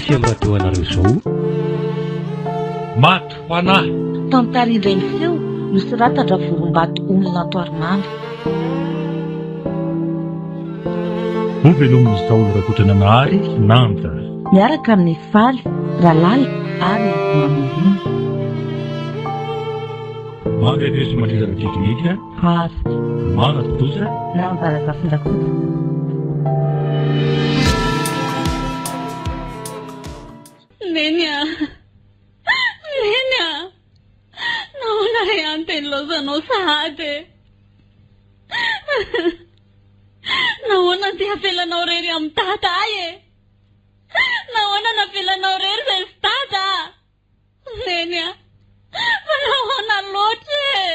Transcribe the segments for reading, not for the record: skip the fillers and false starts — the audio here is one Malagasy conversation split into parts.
fiamradoanareo izao maty ho anahy tantarindray feo nosoratatra vorombato olona toarinandro ovelomin'izy taolo rakotrana nahary nanta miaraka amin'ny faly ralala ary mamindiny mangarezo mandrezana teknika ary manatoza nambaraka findakoza Nenya, naona ray anteny lozanao sahady nahoana ty hafelanao rery amin'ny tata e nahoana nafelanao rery zay sy tata Nenya, fa nahoana loatra e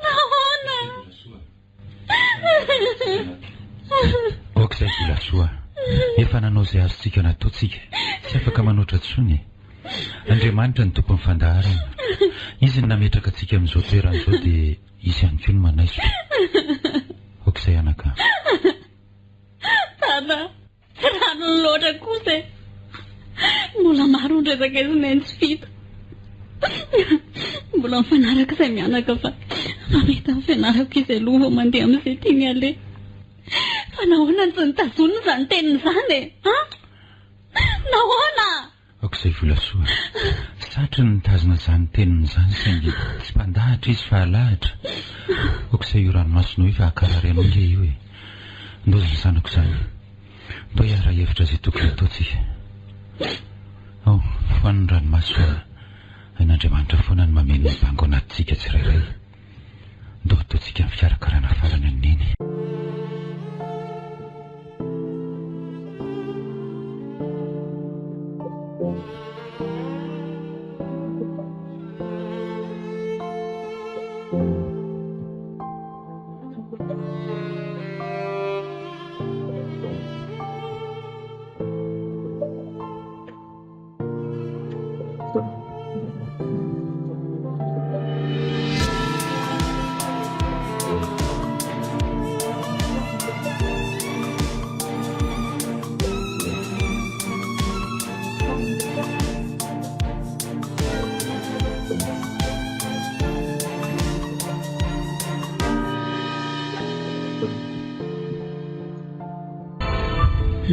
nahoana okizay volasoa efa nanao izay azontsika nataontsika tsy afaka manoatra tsony Andriamanitra ny tompon'ny fandaharana izy ny nametraka antsika amin'izao toeran'izao dia izy ihany koa no manaiso okizay anaka tata tsy rano ny loatra kosa mbola maro ny resaka izy nentsy fita mbola mifanaraka izay mianaka fa mety amin'ny fianarako izy aloha vao mandeha amin'izay tiany aleha fa nahoana tsy nitazonina izany teniny izany e nahoana okizay volasoa satry ny nitazona izany teniny izany saingy tsy mpandahatra izy fa alahatra okizay io ranomasina hoe fa akarary anao le io e ndoziny zanako izany mba hiara hevitra izay tokony ataontsika ao foan'ny ranomasina ain'Andriamanitra foana ny mameno ny bango anatintsika tsirairay ndo ataontsika ny fikarakarana farany an'iny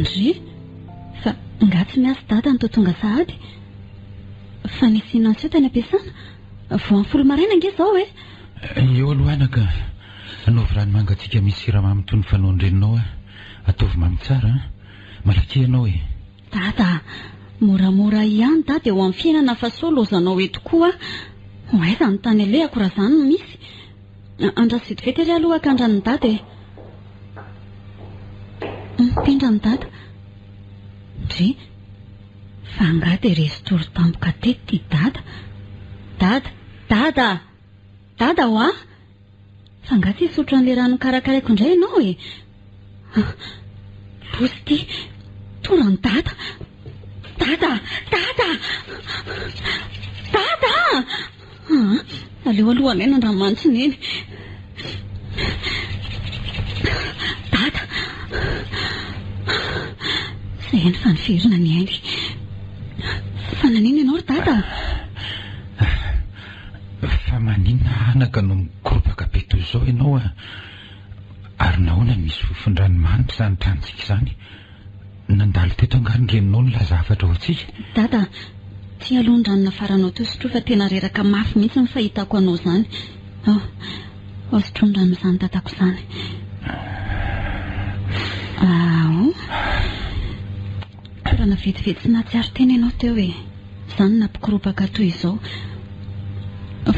Ndry fa nga tsy miasa dada ny totonga sahady fa nisina tsy tany ampiasana vao amin'ny folo maraina nge zao e eo aloha anaka anaovy ranomangatsika misy siramamy toy ny fanaondreninao ataovy mamy tsara malaky ianao e dada moramora ihany dada eo amin'ny fiainana fa so lozanao eto koa aiza ny tany alehako raha zany no misy andrasito vetery aloha akandran'ny dada e mpindra ny dada ndry fa nga dia resitoro tampoka tety ty dada ho a fa nga tsy hisotro an'le rano karakaraiko indray ianao e lozy ty torany dada aleo alohany ena andramanitsiny eny dada izay eny fa niverina ny ainy fa nanino ianao ry dada fa maninona anaka no mikoropaka be toy izao ianao ary nahoana misy fofon-dranomanitra izany tranontsika izany nandalo teto angaringeninao ny lazafatra ho antsika dada tsy aloha ny ranona faranao teo sotroa fa tena reraka mafy mihitsy ny fahitako anao izany sotroa ny rano izany dadako izany raha navetivety sy nahatsiaro tena ianao teo e izany nampikiropaka toy izao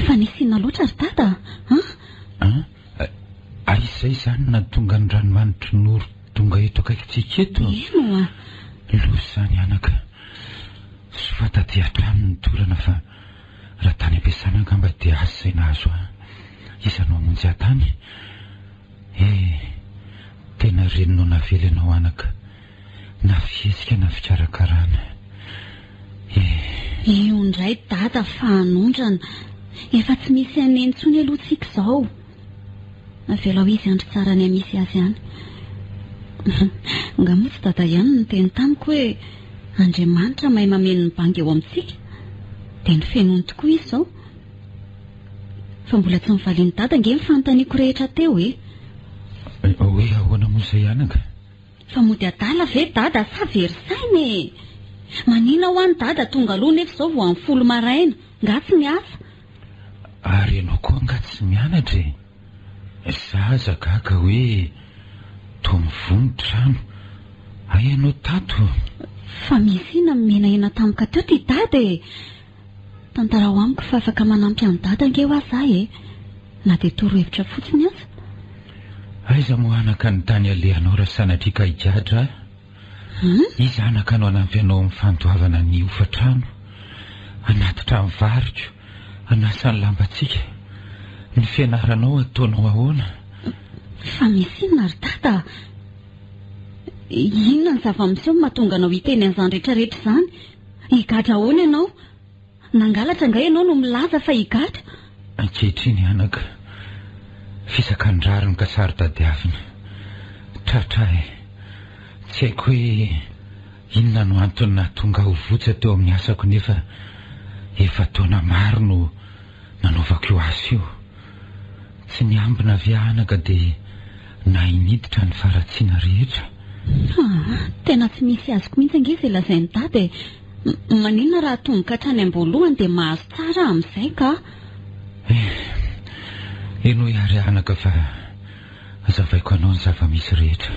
fa nisina loatra ry dada ary izay izany na tonga ny ranomanitra noro tonga eto akaikintsika eto eno lozy izany anaka sy fataty hatrano ny torana fa raha tany ampiasana angamba dia azy izay nahazo isanao amonjy atany na reny no navely ianao anaka na fihetsika na fikarakarana. Io indray dada fanondrana efa tsy misy anentsony alohatsika izao. Avela ho izy andro tsara ny amisy azy ihany. Ngamotsy dada ihany ny teny tamiko hoe Andriamanitra mahay mameno ny bangy eo amintsika. Dia ny fenony tokoa izy izao. Fa mbola tsy mivaliany dada nge mifanontaniako rehetra teo hoe ahoana moa izay anaka? Fa mody adala ve dada sa verisainy? Manina ho any dada tonga aloha nefa izao vao amin'ny 10 maraina. Nga tsy miasa. Ary ianao koa nga tsy mianatra e. Zaza gaga hoe toa mivonitra trano. Ay ianao tato. Fa misy ina menahena tamika teo ty dada e. Tantara ho amiko fa afaka manampy amin'ny dada nge ho azahy na dia torohevitra fotsiny aza. Aiza moa anaka ny tany alehanao raha sanatrika higadra? Izy anaka no anampy anao amin'ny fandoavana ny ofatrano, anatitra mivarotro, anasa ny lambatsika. Ny fianaranao ataonao ahoana? Fa misy inona ry dada? Inona ny zava-miseho mahatonga anao hiteny an'izany rehetrarehetra izany? Higadra ahoana ianao? Nangalatra nga ianao no milaza fa higadra? Ankehitriny anaka, fisaka ny rariny ka sary tadiavina. Tratra tsy haiko hoe inona no antony nahatonga ho votsa teo amin'ny asako nefa efa taona maro no nanaovako io asa io. Tsy niambina avy anaka dia na iniditra ny faratsiana rehetra. Tena tsy misy azoko mihitsy ange izay lazainy dada. Maninona raha tonga hatrany am-boalohany dia mahazo tsara amin'izay ka? Eno ihary anaka fa azavaiko anao ny zava-misy rehetra.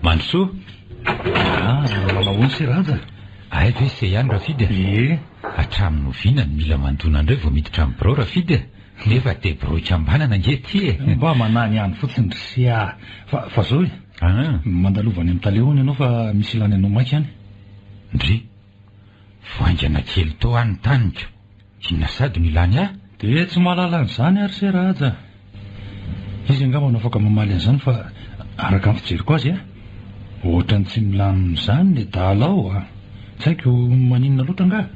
Mansoa? Malahoany sy raja. Ay ve se ihany Rafidy? Hatramin'ny oviana ny mila mandona andray vao miditra amin'ny birao Rafidy. Nefa dia birao ambanana nge ty Mba manany ihany fotsiny ry fa zao mandalovany amin'ny talehoany ianao fa misy ilany anao mainka ihany. Ndry voaingana kely tao any taniko. Inona sady no ilany Dia tsy mahalala an'izany ary sy raja. Izy angamba no afaka mamaly an'izany fa araka amin'ny fijeriko azy ohatrany tsy milan'izany le dalao Tsy haiko maninona loatra nga.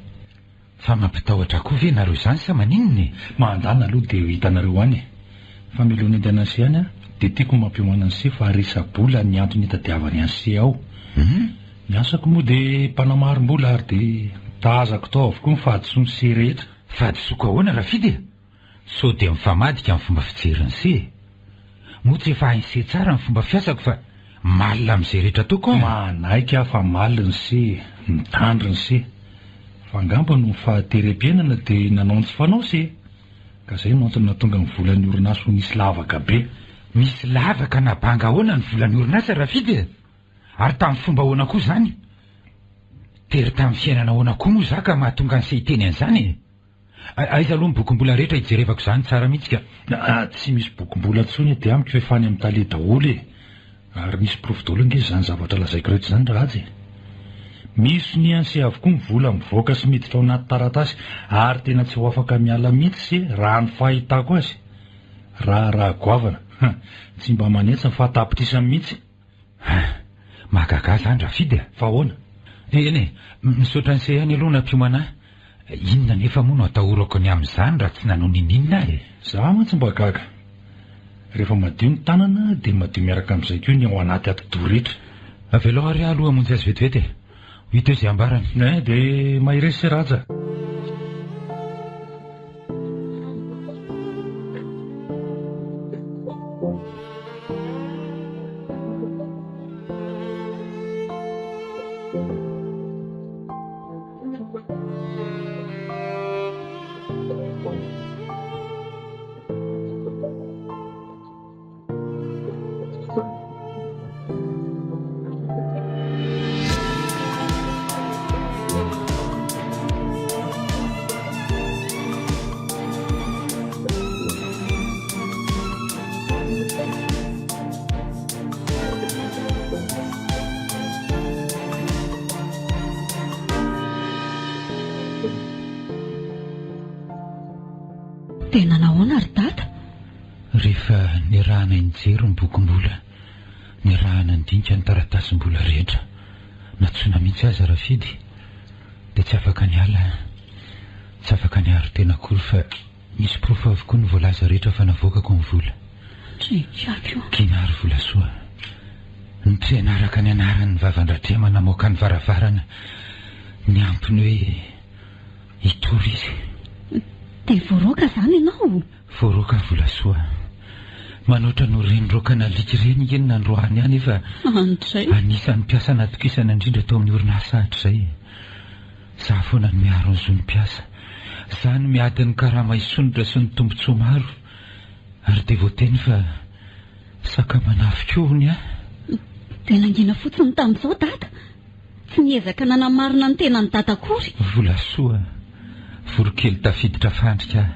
Fa mampitahotra koa ve nareo izany sa maninona? Mandana aloha dia hitanareo any. Fa milony andana sy any dia tiako mampiomana ny se fa resabola ny antony hitadiavany any se ao. Ny asako moa dia mpanamarom-bola ary dia tazako tao avokoa ny fahadisoa ny se rehetra. Fahadisoako ahoana Rafidy? So dia mifamadika amin'ny fomba fijerin'ny se. Moa tsy efa hainy se tsara ny fomba fiasako fa malina amin'izay rehetra ataoko Manaika fa malina ny se, mitandry ny se. Fa angamba no fahaterem-piainana dia nanao tsy fanao se. Ka izay no antony nahatonga ny volan'ny orinasa ho nisy lavaka be. Misy lavaka na banga ahoana ny volan'ny orinasa Rafidy? Ary tamin'ny fomba ahoana koa izany? Tery tamin'ny fiainana ahoana koa moa zaka mahatonga ny se hiteny an'izany? Aiza aloha ny bokim-bola rehetra hijerevako izany tsara mihitsy ka. Tsy misy bokim-bola intsony dia amiko fa efa any amin'ny tale daholo Ary misy profy daholo ange izany zavatra lazaiko rehetra izany ratsy. Misy ny anse avokoa ny vola mivoaka sy miditra ao anaty taratasy ary tena tsy ho afaka miala mihitsy se raha ny fahitako azy. Raha goavana tsy mba manetsa fa tapitrisany mihitsy. Mahagaga izany Rafidy. Fa ahoana? Eny misaotra ny se ihany aloha nampiomana. Inona nefa moa no atahorako ny amin'izany raha tsy nanao ninina Za mantsy mba gaga. Rehefa madio ny tanana dia madio miaraka amin'izay koa ny ao anaty ati-doretra. Avelao ary aloha amonjy azy vetivety. Hita izay ambarany. Dia mahiresy raja. Manahoana ry dada? Rehefa nirahana injery ny bokim-bola, nirahana ndinika ny taratasim-bola rehetra, natsoina mihitsy aza Rafidy, dia tsy afaka niala, tsy afaka niaro tena akory fa misy profa avokoa ny voalaza rehetra fa navoakako ny vola. Kinary vola soa. Ny mpianaraka ny anaran'ny vavan-dratema namoaka ny varavarana, ny ampiny hoe hitory izy. Dia voaroaka izany ianao? Voaroaka vola soa. Manoatra no renoroaka nalika ireny enina androany ihany efa anisan'ny mpiasa natokisana indrindra tao amin'ny orinasa hatrizay. Zaho foana ny miaro ny zony mpiasa. Zaho no miady ny karama isonitra sy ny tombontsoa maro. Ary dia voateny fa sakamanafikohony dia nangina fotsiny tamin'izao dada. Tsy niezaka nanamarina ny tena ny dada akory. Vola soa. Vorokely tafiditra fandrika.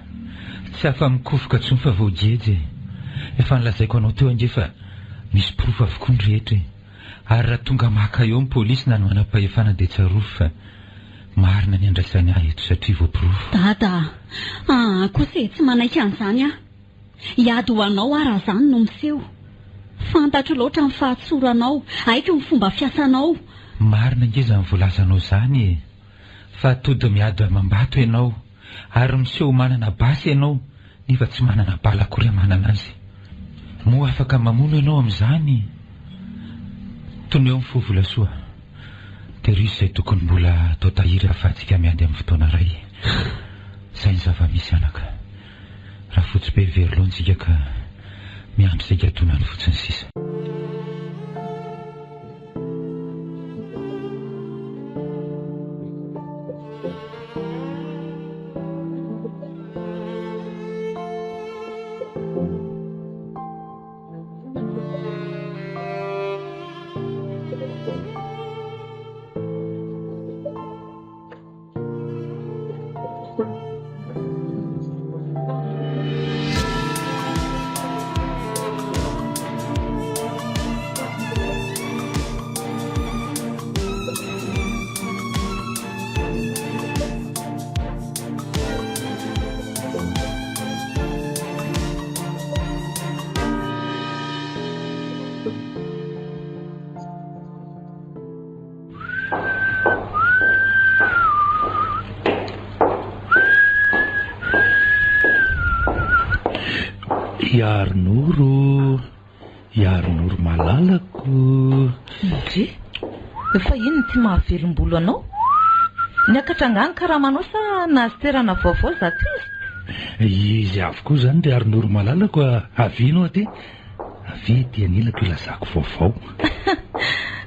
Tsy afa mikofoka tsony fa voajeje. Efa nilazaiko anao teo angefa misy profa avokoa ny rehetra. Ary raha tonga maka eo ny polisy na no manam-pahefana dia tsarovy fa marina ny andraisany ahy eto satria voaporofo. Dada, kosa tsy manaiky an'izany aho. Hiady ho anao raha izany no miseho. Fantatro loatra ny fahatsoranao, haiko ny fomba fiasanao. Marina ngeza ny voalazanao izany, fa tody miady amam-bato ianao, ary miseho manana basy ianao, nefa tsy manana bala akory manana azy. Moa afaka mamono ianao amin'izany. Toneo ny vola soa. Terisy izay tokony mbola atao tahiry ahafahantsika miady amin'ny fotoana iray. Izay ny zava-misy anaka. Raha fotsy be verilontsika ka miandry izay gatonany fotsiny sisa. Yaronoro malalako. Ndre, efa ino ny tsy mahavelom-bolo anao? Niakatra angany karamanao sa nahasterana vaovao zato izy? Izy avokoa izany dia Yaronoro malalako avianao aty. Avy dia nilako ilazako vaovao.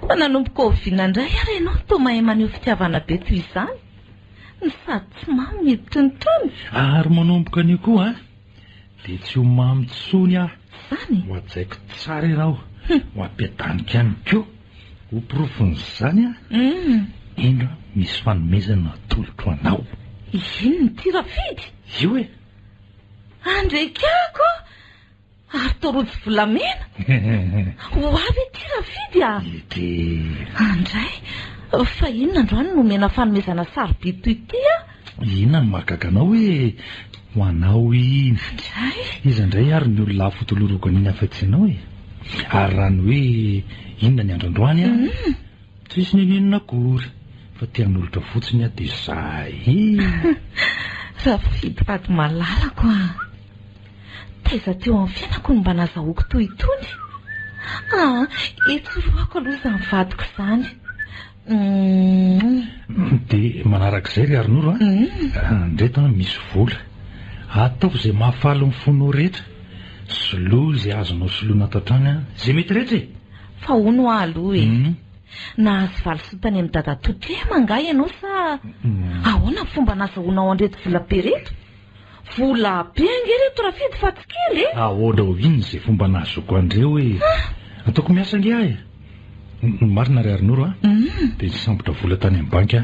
Fa nanomboka oviana indray ary ianao toa mahay maneho fitiavana be toy izany. Ny sady tsy mamy miditra ny tony. Ary manomboka anio koa dia tsy ho mamy tsony aho. Zany? Ho ajaiko tsara ianao. Ho ampiadanika ihany koa. Ho porofony izany indro misy fanomezana atolotro anao. Ino ny ty Rafidy? Io e. Andrekako ary torotsy volamena. Ho avy ty Rafidy Andray, fa inona androany nomena fanomezana sarobidy toy ity Inona no mahagaga anao hoe ho anao iny? Izy indray ary ny olona fotoloroko an'iny afa-tsinao e. Ary raha ny hoe inona ny androandroany tsy misy ninona akory fa tian'olotra fotsiny dia zay. Rafidy fady malalako taiza teo amin'ny fiainako no mba nazahoako toy itony. Etsoroako aloha izany vadiko izany. Dia manarak'izay ry Arnoro ndretana misy vola ataoko izay mahafaly ny fonao rehetra. Soloa izay azonao soloana ato an-trano izay mety rehetra e. Fa hono aloha e. Nahazo valosotany amin'ny dada totrema angay ianao sa ahoana ny fomba nazahoanao andreto vola be reto? Vola be ange reto Rafidy fa tsy kely e. Ahoana ho iny izay fomba nahazoko andreo hoe ataoko miasa ange ahy. Marina ry Arnoro dia nisambotra vola tany amin'ny banky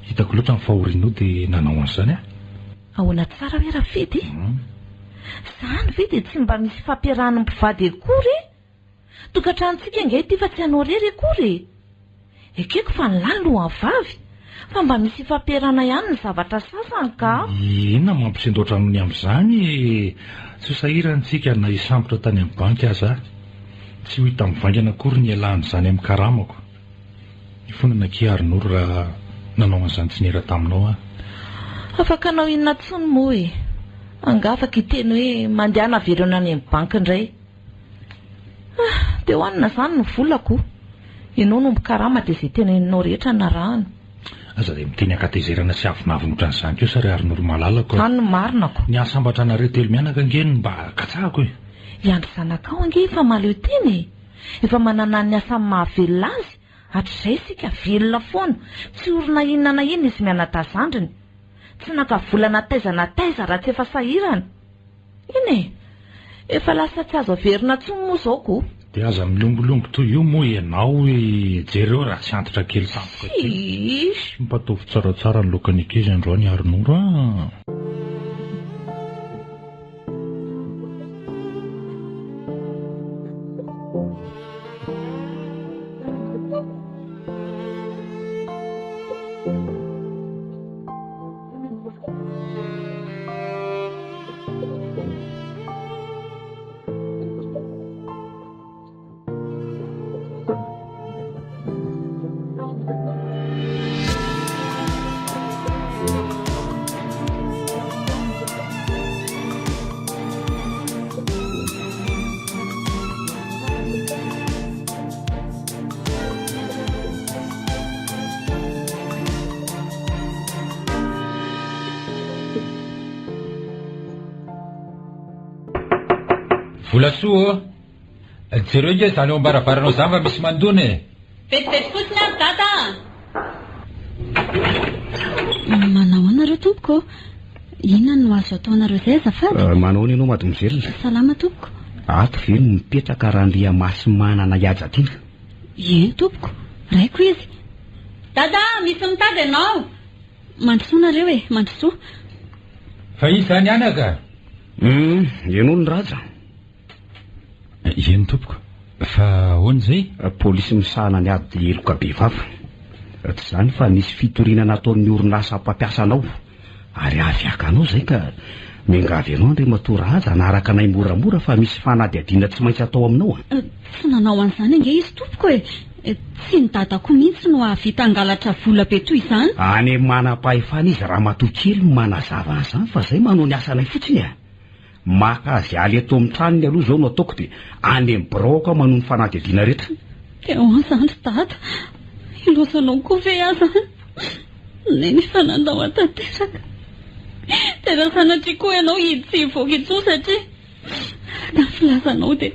hitako loatra ny fahorinao dia nanao an'izany ahoana tsara hoe Rafidy? Izany ve dia tsy mba misy fampiarahana mpivady akory? Tokantranontsika ange ity fa tsy hanao rery akory. Ekeko fa nilany lohan'ny vavy fa mba misy fampiarana ihany ny zavatra sasany ka. Inona mampisendoatra aminy amin'izany? Tsy sahirantsika na hisambotra tany amin'ny banky aza. Tsy ho hita mivangana akory ny ialàn'izany amin'ny karamako. Ifonana kiarin'oro raha nanao an'izany tsy nera taminao a. Afaka anao inona tsony moa e. Angafaka iteny hoe mandehana averina any amin'ny banky indray. Dia hoanina izany ny volako. Ianao no mikarama dia izay tena ianao rehetra narahana. Aza dia miteny akatezerana sy avinavinotra an'izany koa sa ry arin'olo malalako. Any marinako. Ny asambatra anareo telo mianaka angeny mba katsahako e. Iandry zanakao ange efa maleo teny. Efa manana ny asa mahavelona azy. Hatr'izay sika velona foana. Tsy orona inona na ina izy mianatazandriny. Tsy nakavolana taiza raha tsy efa sahirana. Iny e. Efa lasa tsy azo averina tsony moa izao ko. Dia aza milongolongo toy io moa ianao hoe jereo raha tsy antitra kely tampoka kely. Mpatovy tsaratsara ny lokan'ny ankizy androany arin'oro a. Vola soa jereo inge izany eo ambarabaranao izany fa misy mandona e. Vetivety fotsiny ary dada. Manao anareo tompoko? Inona no azo ataonareo izay azafady? Manao ny ianao mademoiselle? Salama tompoko. Ato ve no mipetraka raha andria masimanana ihaja tiana? Eny tompoko, raiko izy. Dada, misy mitady ianao. Mandrosoa nareo e, mandrosoa. Fa izy izany anaka? Ianao ny raja. Eny tompoko. Fa ahoana izay? Polisy misahana ny ady eloka be vava. Tsy izany fa nisy fitoriana nataon'ny orinasa mpampiasa anao. Ary aviaka anao izay ka miangavy ianao andre matoraja anaraka anay moramora fa misy fanadihadiana tsy maintsy atao aminao. Tsy nanao an'izany ange izy tompoko e. Tsy ny dadako mihitsy no ahavita angalatra vola be toy izany. Any manam-pahefana izy raha matokely manazava an'izany fa izay manao ny asanay fotsiny a. Maka azy aly eto amin'ny tranony aloha izao no ataoko dia any amin'ny braoka manao ny fanadihadiana rehetra. Dia izany dada. Ilosanao koa ve aza? Neny fanandao atanteraka. Tena sanatria koa ianao tsy hivoaka intsony satria raha filazanao dia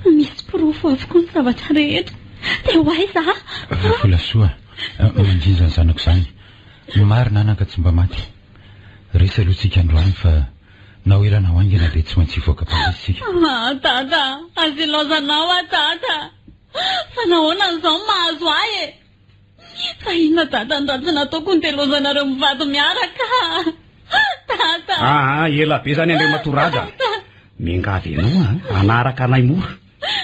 misy pirofo avokoa ny zavatra rehetra. Dia ho aiza? Vola soa, mandrinja ny zanako izany. Marina anaka tsy mba maty. Resy aloha tsika androany fa na ho elana ho aingana dia tsy maintsy hivoaka palisika. Dada, azy ilazanao dada. Fa nahoana an'izao mahazo ahy e. Fa inona dada ny ratsy nataoko ny telozanareo mivady miaraka. Dada. Ela be zany andre matoraja. Miangavy ianao anaraka anay mora.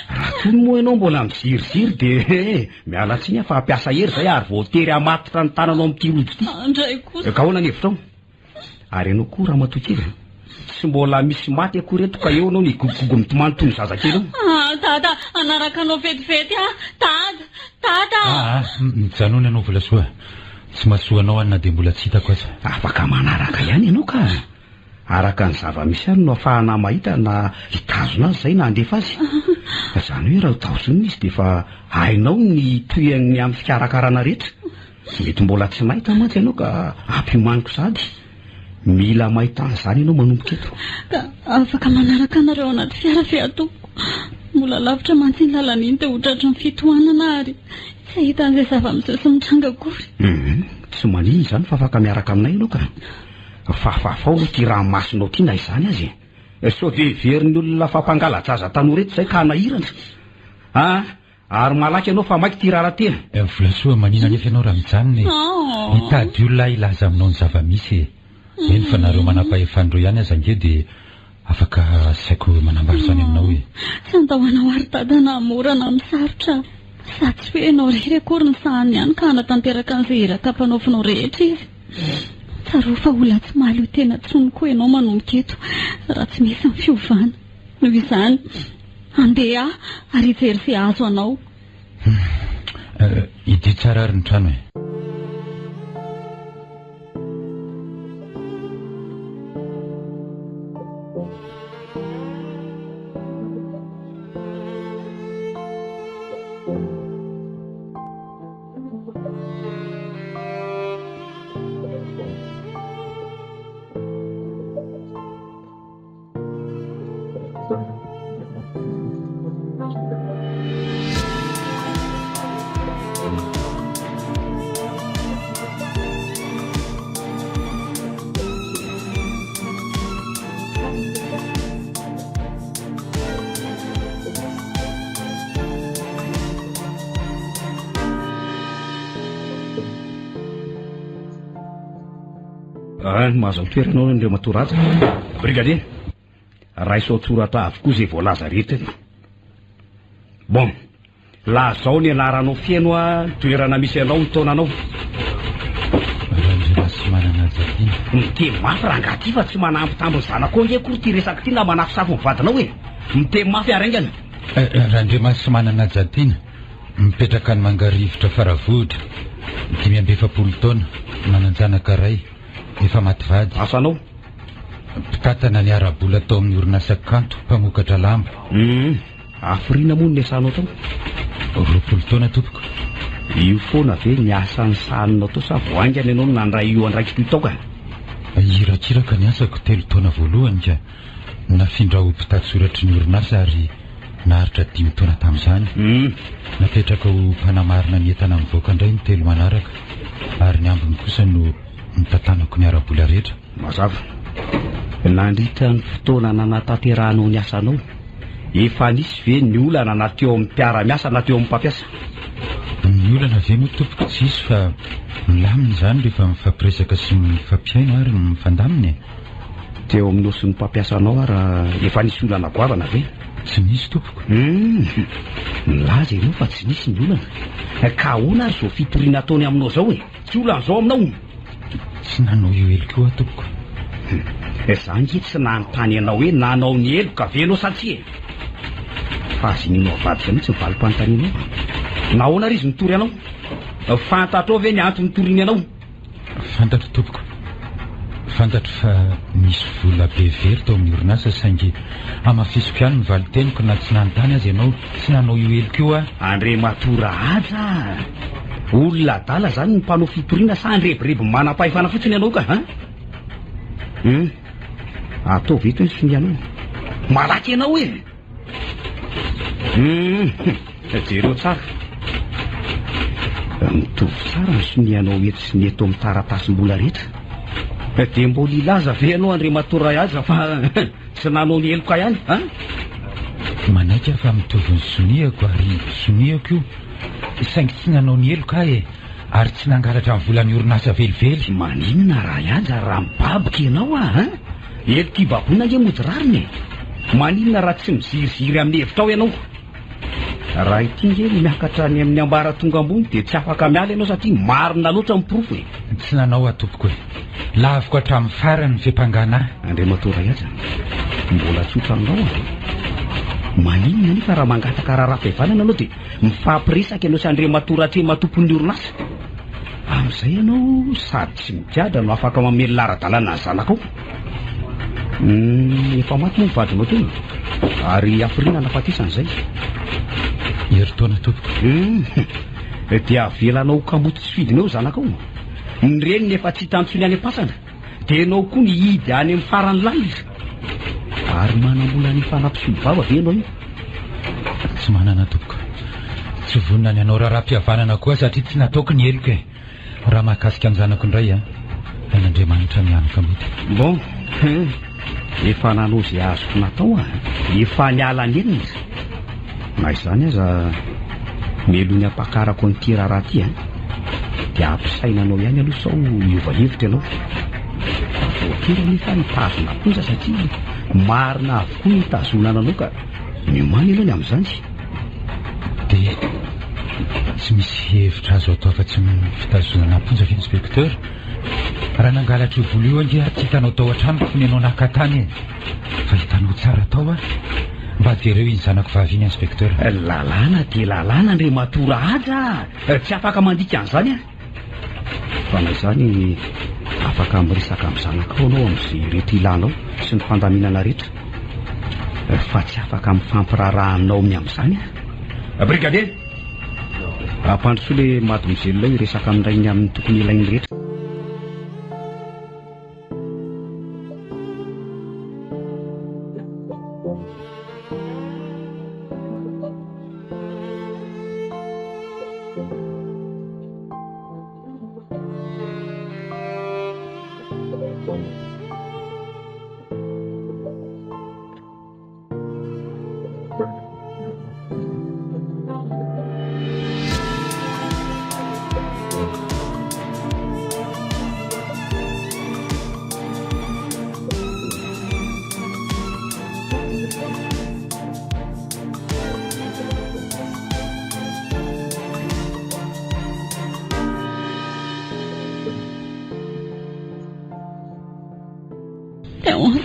Raha toy moa ianao mbola miziriziry dia miala tsiny fa ampiasa hery izay ary voatery hamatotra ny tananao amin'ity rojo ity. Andray kosa. Ka ahoana ny hevitrao? Ary ianao koa raha matokely. Tsy mbola misy maty akory eto ka eo anao ny gogogogo mitomany toy ny zazakely. Dada, anaraka anao vetivety Dada. Mijanona ianao vola soa. Tsy mahasoa anao any na dia mbola tsy hitako aza. Afaka manaraka ihany ianao ka. Araka ny zava-misy any no ahafahana mahita na hitazona azy izay na andefa azy. Izany hoe raha taozony izy dia efa hainao ny toyany amin'ny fikarakarana rehetra. Mety mbola tsy nahita mantsy ianao ka ampiomaniko sady. Mila mahita an'izany ianao manomboka eto. Ka afaka manaraka anareo anaty fiara fiatoko. Mbola lavitra mantsy ny lalana iny dia hotratry ny fitohanana ary tsy ahita an'izay zava-miseho mitranga akory. Tsy manino izany fa afaka miaraka aminay ianao ka. Fafafao no ty ranomasinao ty na izany azy. Sao dia very ny olona fampangalajaza tanora eto izay ka nahirana. Ary malaky ianao fa maiky ty rahatena. Vola soa manina nefa ianao raha mijanona e. Mitady olona ilaza aminao ny zava-misy e. Eny fa nareo manam-pahefandreo ihany aza nge dia afaka saiko manambara izany aminao e. Tsy andahoanao ary dada na mora na misarotra. Sa tsy hoe ianao rery akory ny sahany ihany ka hanatanteraka an'izay iraka mpanaofinao rehetra izy. Tsaro fa olona tsy mahaleo tena tsony koa ianao manomboka eto raha tsy misy ny fiovana. Noho izany andeha ary hijery izay azo anao. Idy tsara ary ny trano e. Mahazo toeranao n'ireo matoraja brigadier raisao tsoratra avokoa izay voalaza rehetra. Bon, laha zao ny anaranao fieno a toerana misy anao ny taonanao. Randramasy manana Jadina. Miteny mafy raha ngaty fa tsy manampy tambony zanako nge akory ty resaka ty na manafisafo ny vadinao e. Miteny mafy araingana. Randramasy manana Jadina mipetraka ny mangarivotra faravohitra 5 taona mananjanaka ray efa maty vady. Asanao? Mpikatana ny arabola tao amin'ny orinasa kanto mpamokatra lamba. Afrina moa ny asanao tao? 20 taona tompoko. Io foana ve ny asan'ny saninao tao sa voaingana ianao nandray io andraiky toy tao ka? Irakiraka ny asako 3 taona voalohany ka nafindra ho mpitatisoratry ny orinasa ary naharitra 5 taona tamin'izany. Napetraka ho mpanamarina ny entana mivoaka indray ny 3 manaraka ary ny ambiny kosa no nitatanako ny arabola rehetra. Mazava. Nandritra ny fotoana nanatanterahanao ny asanao. Efa nisy ve ny olana na teo amin'ny mpiara-miasa na teo amin'ny mpampiasa? Ny olana ve moa tompoko tsisy fa milamina izany rehefa mifampiresaka sy mifampiaina ary mifandamina. Teo amin'ny osin'ny mpampiasanao ara efa nisy olana goavana ve? Tsy nisy tompoko. Milaza ianao fa tsy nisy ny olana. Ka ahoana ary zao fitoriana ataony aminao zao e? Tsy olana zao aminao. Tsy nanao io eloko eo tompoko. Zany nge tsy nanontany ianao hoe nanao ny eloka ve anao sa tsy e? Fa azinino avadika mihitsy ny valim-panontanianao. Nahoana ary izy nitory anao? Fantatrao ve ny antony toriany anao? Fantatro tompoko. Fantatro fa misy vola be very tao amin'ny orinasa saingy amafisiko ihany ny valiteniko na tsy nanontany azy ianao tsy nanao io eloko io a. Andriamatora aja. Olona adala zany ny mpanao fitoriana sa andrebirebi manam-pahefana fotsiny ianao ka ha? Atao veto ny sonianao. Malaky ianao e. Jereo tsara. Mitovy tsara ny sonianao eto sy ny eto amin'ny taratasym-bola rehetra. Dia mbola ilaza ve ianao Andriamatora aza fa tsy nanao ny eloka ihany ha? Manaiky fa mitovy ny soniako ary soniako io saingy tsy nanao ny eloka e ary tsy nangalatra amin'ny volan'ny orinasa velively. Maninona raha ihaja raha mibabika ianao ha? Eloka ibaboana nge mody rariny e. Maninona raha tsy miziriziry amin'ny hevitra ianao? Raha ity nge miakatra any amin'ny ambara tonga ambony dia tsy afaka miala ianao satria marina loatra miporofo e. Tsy nanao atompoko e. Laviko hatramin'ny farany fiampangana. Andriamatora ihaja mbola tsotra aminao a. Maninona nefa raha mangataka rarafevanana anao dia mifampiresaka ianao sy Andriamatora hatreny matompon'ny orinasa. Amin'izay ianao sady tsy mikiadra no afaka mamely lara-dalàna ny zanakao. Efa maty moa ny vadinao teo ary afrina nafatesan'izay. Herintaona tompoko. Dia avelanao kamoty tsy fidinao zanakao. Ny reniny efa tsy hitantsony any am-pasana dia ianao koa ny hidy any amin'ny farany lalitra ary manambola ny fanampisolo-bava ve ianao io? Tsy manana tompoko. Tsy vonina ny anao raharaham-pihavanana koa satria tsy nataoko ny eloka e. Raha mahakasika ny zanako indray a Andriamanitra mianaka mety. Bon, efa nanao izay azoko natao a. Efa niala ny elina. Na izany aza melo ny ampakarako nyity raharaha ty a dia ampisainanao ihany aloha sao miova-hevitra ianao. Voatery nefa nitazona kosa satria marina avokoa ny tazonana anao ka miomany ianao ny amin'izany. Dia tsy misy hevitra azo atao fa tsy fitazonana amponja fa inspekteur. Raha nangalatra io vola io ange tsy hitanao tao an-trano fony ianao nakatany fa hitanao tsara tao a mba jereo iny zanako vavy iny inspekteur. Lalàna dia lalàna andre matora aja tsy afaka mandika an'izany a fa na izany afaka miresaka amin'ny zanakao anao amin'izay rehetra ilanao sy ny fandaminana rehetra fa tsy afaka mifampirarahanao ny amin'izany a brigadier ampandroso le mademoiselle ilay resaka amin'irainy amin'ny tokony ilainy rehetra.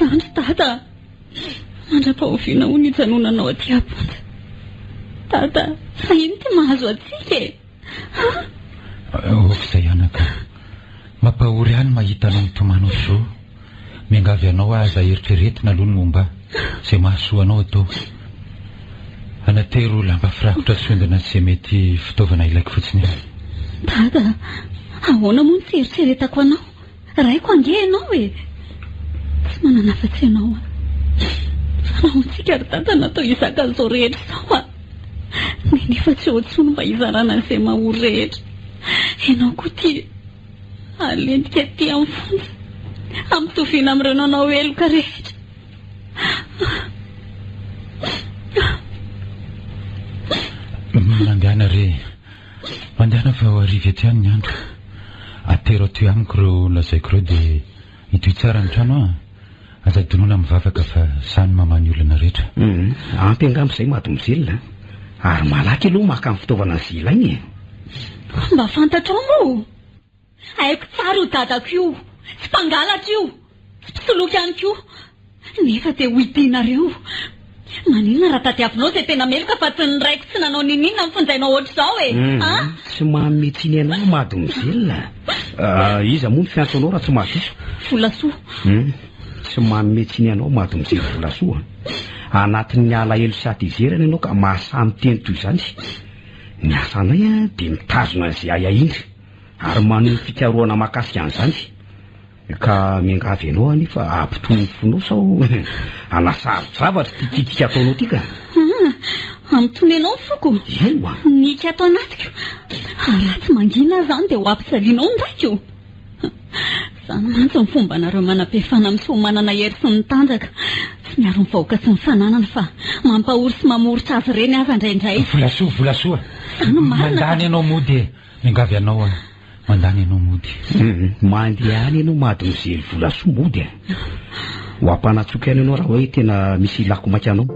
Andro tata mandra-pahoviana ho ny janonanao aty aponja. Tata fa iny ty mahazo atsika e. Izay anaka mampahory ihany mahita anao mitomanao so miangavy anao aza eritreretina aloha ny momba izay mahasoa anao atao. Anatero lamba firakotra sondana tsy mety fitaovana ilaiko fotsiny. Tata ahoana moa ny eritreretako anao raiko ange ianao e. Tsy manana afa-tsy ianao a fa nahoantsika ry tata natao izaka an'izao rehetra izao a nefa tsy ohatsony mba hizarana an'izay mahory rehetra. Ianao koa ty alentika ty amin'ny fonja ampitoviana amin'ireo nanao eloka rehetra. Mandehana re mandehana fa ho ariva aty any ny andro atero aty amiko ireo lazaiko ireo dia hitoy tsara ny trano a aza donona mivavaka fa sany mamany olona rehetra. Ampy angamizay mademoiselle ary malaky aloha maka amin'ny fitaovana azy ilainy. Mba fantatrao moa haiko tsara ho dadako io tsy mpangalatra io tsy mpisoloky ihany koa nefa dia ho idinareo maninona raha tadiavinao izay tena meloka fa tsy ny raiko tsy nanao ninina mifonjainao ohatr' izao e. Tsy mametsiny ianao mademoiselle. Iza moa ny fiantonao raha tsy mahadiso volasoa. Tsy mametsiny ianao mademoiselle volasoa. Anatin'ny alahelo sy atizerana ianao ka mahasamy teny toy izany. Ny asanay a dia mitazona izay ahahindry ary maneho fikaroana makasika an'izany ka miangavy ianao anefa ampitony fonao sao anasary zavatra tiatika ataonao tika. Ampitony ianao foko eo a nika atao anatiko raha tsy mangina izany dia ho ampisalianao ndraiko. Izany mantsy ny fomba anareo manam-pehefana amin'ny soamanana hery sy ny tanjaka tsy miaro ny vahoaka sy ny fananana fa mampahory sy mamoritra azy ireny aza indraindray. Volasoa mandany ianao mody miangavy ianao a mandany ianao mody. Mandeha any ianao mademoiselle volasoa mody a ho ampanatsoka any ianao raha hoe tena misy ilako maika anao.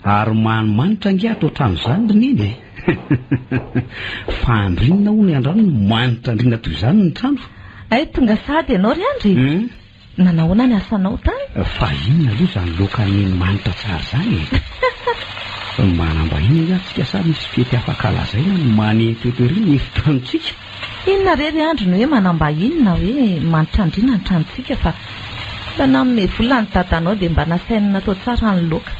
Ary manimanitra nge atao trano izany rineny e. Fa andrinina ho ny andrano manitra andrina toy izany ny trano. Ay tonga sady ianao ry andry. Nanahoana ny asanao tany? Fa inona aloha izany lokan'ny manitra tsara izany e. Manambahiny nga tsika sa misy fety afaka lazaina ny manetoetoriny ny efitranontsika. Inona re ry andry ny hoe manambahiny na hoe manitra andrina ny tranontsika fa nanome vola ny dadanao dia mba nasainina atao tsara ny loka.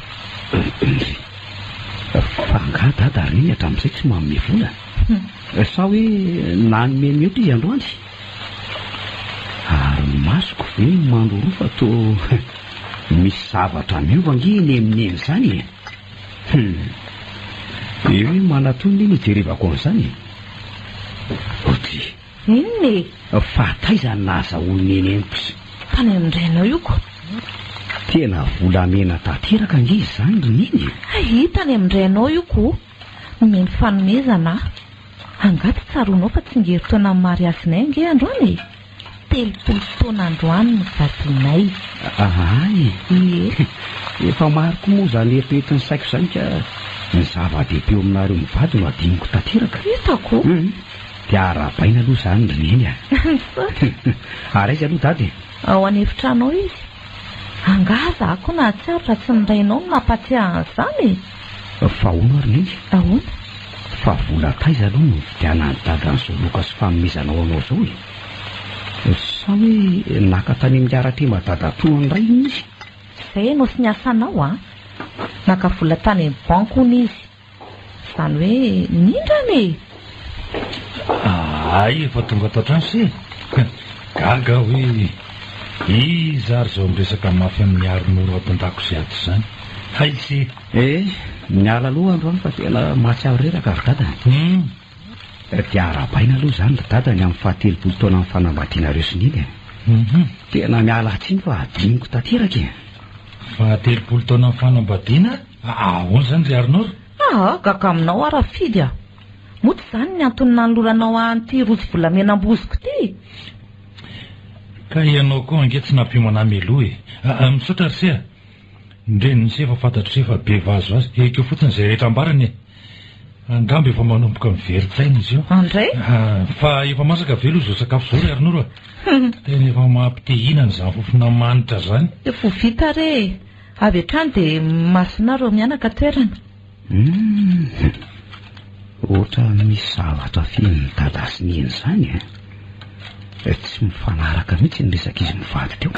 Fanga dada ary niny hatramin'izay tsy manome vola sa hoe nanome miotra izy androany ary masoko ve mandoro fa to misy zavatra miovangy nemineny zany eo hoe manatony ny jerevako an'izany oty inony fa taizany nahazahoany eny emposy tany amin'ndrainao io ko tena volamena tanteraka angizy zany roniny hitany amin'ndrainao io ko nomeny fanomezana angaty tsaronao fa tsy ngeritaona amin'ny mariasinay nge androany 30 taona androany no vadinay ay efa mariko moa zany eritreretiny saiko zany ka ny zava-dehibe aminareo mivady no adiniko tanteraka hitako dia arabaina aloha zany roniny ary aizy aloha dady ao anefitranao izy angaza ako na tsiarotra tsy nirainao no nampatsiahan'izany fa ono ary niny ahoana fa vola taiza aloha no vidianany dadany zoloka sy fanomezanao anao zao sa hoe naka tany amin'ny aratrema dadatroany ray iny izy izay ianao sy niasanao naka vola tany amin'ny banko ony izy izany hoe nindrany ay efa tonga taotrano sy gaga hoe izy ary zao miresaka mafy amin'ny aronoro ato-ndako izay ato izany hay sy miala aloha androany fa tena mahatsiaro reraka ary dada dia arabaina aloha zany ry dada ny amin'ny 17 taona amin'ny fanambadianareo sy niny tena miala atsiny fa adiniko tanteraka 17 taona amin'ny fanambadiana ahoana zany ry aronoro gaga aminao arafidy moty zany ny antony nanoloranao an'ity rozy volamenam-boziko ty ka ianao koa ange tsy nampimana meloha misaotra ry sea ndreniny sy efa fantatro sy efa be vazo azy ekeo fotsiny izay rehetra ambarany angamba efa manomboka miveritsaina izy io andray fa efa masaka velo zao sakafo zao ry aronoro tena efa mampitehinana zany fofona manitra zany efa vita re avy hatrany dia masonareo mianaka toerana ohatra misy zavatra fiany dada sy ny eny zany tsy mifanaraka mihitsy ny resaka izy mivady teo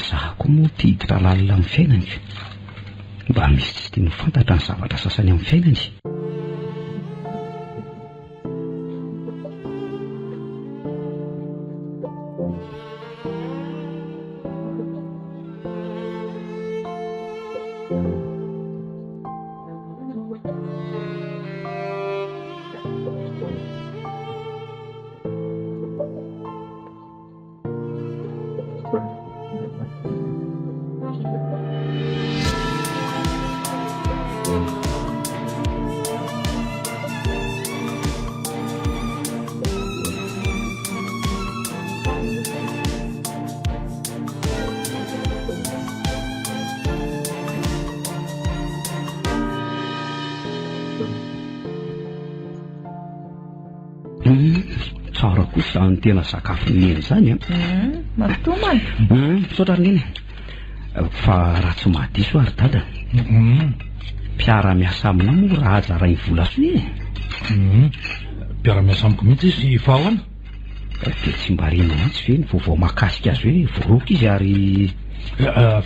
zahako moa tia hiditra lalina amin'ny fiainany mba misy tsy tia mifantatra ny zavatra sasany amin'ny fiainany tsara kosa ny tena sakafo neny zany mafitomany misaotra rineny fa raha tsy mahadiso ary dada mpiara-miasa amina moa raha ajaray vola soe mpiara-miasa amiko mihitsy izy fa ahoana dia tsy mba reno mihitsy ve ny vaovao mahakasika azy hoe voaroka izy ary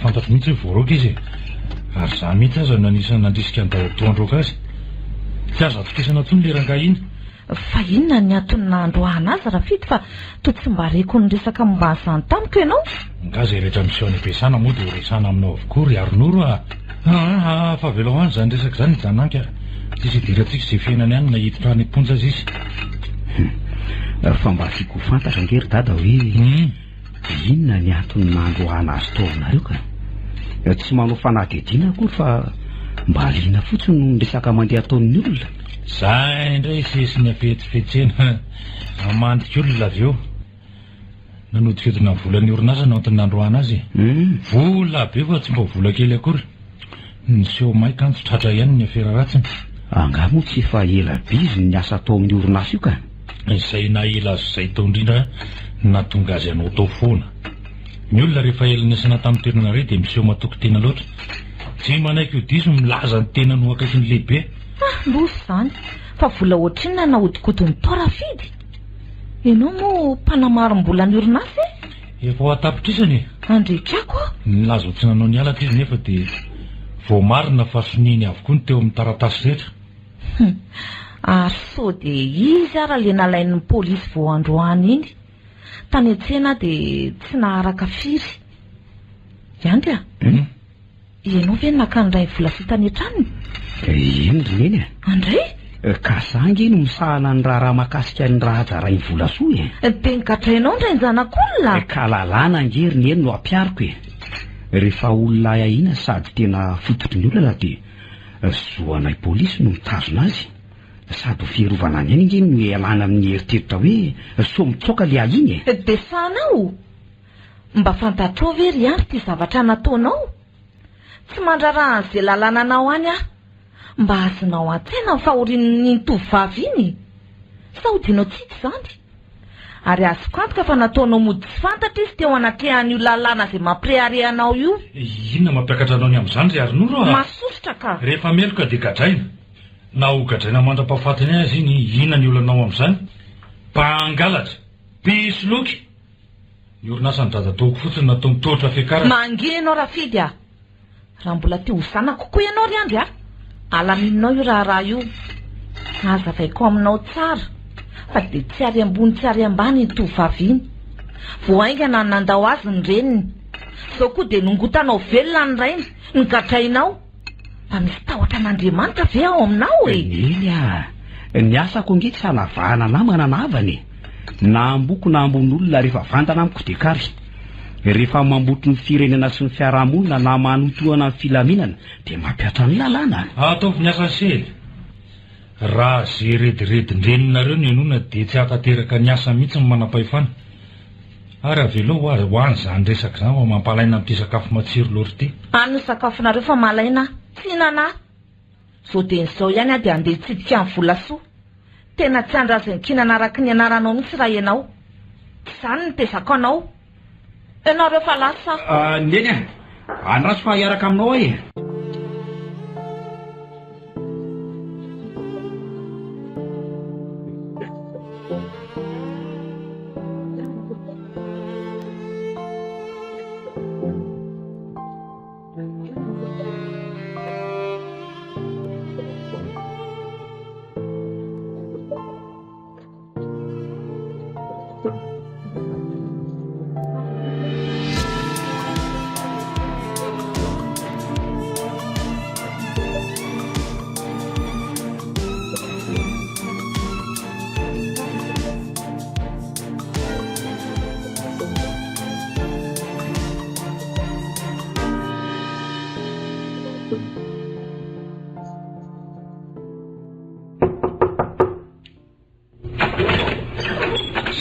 fantatro mihitsy hoe voaroka izy ary za mihitsy aza nanisany nandrisika andaotoandroka azy tsy azo atokisana tsony le ranga iny fa inona ny atony nandroahana azy raha fity fa to tsy mba reko ny resaka momba nyzany tamiko ianao nga zay rehetra miseo any ampiasana moa dia resana aminao avokoa ry aronoro fa velo hoany zany resaka zany jananka tsisy idiratsika izay fiainany any nahiditra any amponja azy izy fa mba tiako fantatra ngery dada hoe inona ny antony nandroahana azy tao aminareo ka tsy manao fanadidina akory fa mba liana fotsiny no resaka mandeha ataon'ny olona zay indray sesy ny afetsifetsena amandika olona avy eo nanodifetina ny vola ny orinasa na antony nandroahana azy vola be fa tsy mba vola kely akory nyseho maika antso tratra ihany ny afera ratsiny anga moa tsy efa ela be izy ny asa atao amin'ny orinasa io ka izay na ela azo izay tao indrindra natonga azy anao tao foana ny olona rehefa elanesana tamin'ny toerana re dia miseho matoko tena loatra tsy manaiky ho diso milaza ny tena no akaiky ny lehibe losy zany fa vola ohatrinona nahodikodyny tao raha fidy ianao moa mpanamarom-bola ny orinasa efa ho atapitrisany andrikiako Nilaza ho tsy nanao ny alaka izy nefa dia voamarina fa soniny avokoa ny teo amin'ny taratasy rehetra. Ary so dia izy ara le nalain'ny polisy vao androany iny tany an-tsena dia tsy naharaka firy iandry a ianao ve nakan'ray vola sy tany an-tranony? Ino rineny andray ka sangy no misahana ny raha mahakasika ny raha jarainy vola soa dia nikatrainao ndray ny zanak'olona ka lalàna ngery eny no ampiariko rehefa olona ahina sady tena fototry ny olona dia zoanay polisy no mitazona azy sady ho fierovana ny eny ingeny no ialana amin'ny heritreritra hoe so mitsoka le ahiny dia sanao mba fantatrao ve ry andry ty zavatra nataonao tsy mandrarahany izay lalànanao any ah mba azonao an-tsaina fahorin'ny tovavy iny sa ho dinao tsiky izany ary azoko antoka fa nataonao mody tsy fantatra izy teo anatrehan'io lalàna izay mampireharehanao io. Inona mampiakatra anao ny amin'izany ry Arinoro masosotra ka rehefa meloka dia gadraina na ho gadraina mandra-pahafatiny azy iny inona ny olanao amin'izany mpangalatra pisoloky ny orinasa ny dada-taoko fotsiny natao mitohatra fiakarana mangenao rafidy a raha mbola te ho zanako kokoa ianao ry andry a alaminao io raha io azavaiko aminao tsara fa dia tsy ary ambony tsy ary ambany ny tovavy iny voaingana nandao azy ny reniny sao koa dia nongotanao velona ny rainy nigadrainao mba misy tahotra an'Andriamanitra ve ao aminao eny a ny asako nge tsy hanavahana namana navany na amboko na ambon'olona rehefa vantana amiko dia kary rehefa mambotry ny firenena sy ny fiarahamonina na manotohana ny filaminana dia mampiatra ny lalàna ataovy ny asa sely raha zay rediredin-dreninareo ny anona dia tsy hatateraka ny asa mihitsy ny manam-pahefana ary avelo ho any zany resaka izany fa mampalaina amin'ity sakafo matsiro loatra ity any ny sakafonareo fa malaina tsy nanà zao dia n'izao ihany a dia andeha hitsidika ny vola soa tena tsy andrazan-kinana araka ny anaranao mihitsy raha ianao tsy izany ny tezako anao ianareo fa lasa neny a andraso fa hiaraka aminao e